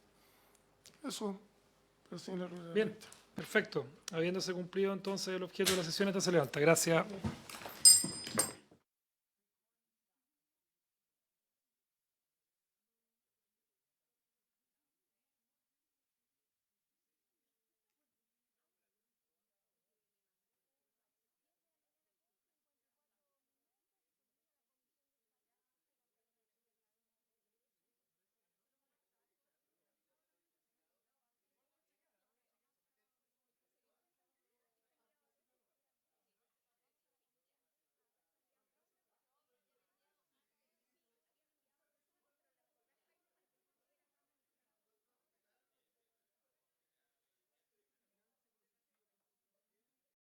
Eso, señora Rueda. Bien, perfecto. Habiéndose cumplido entonces el objeto de la sesión, esta se levanta. Gracias.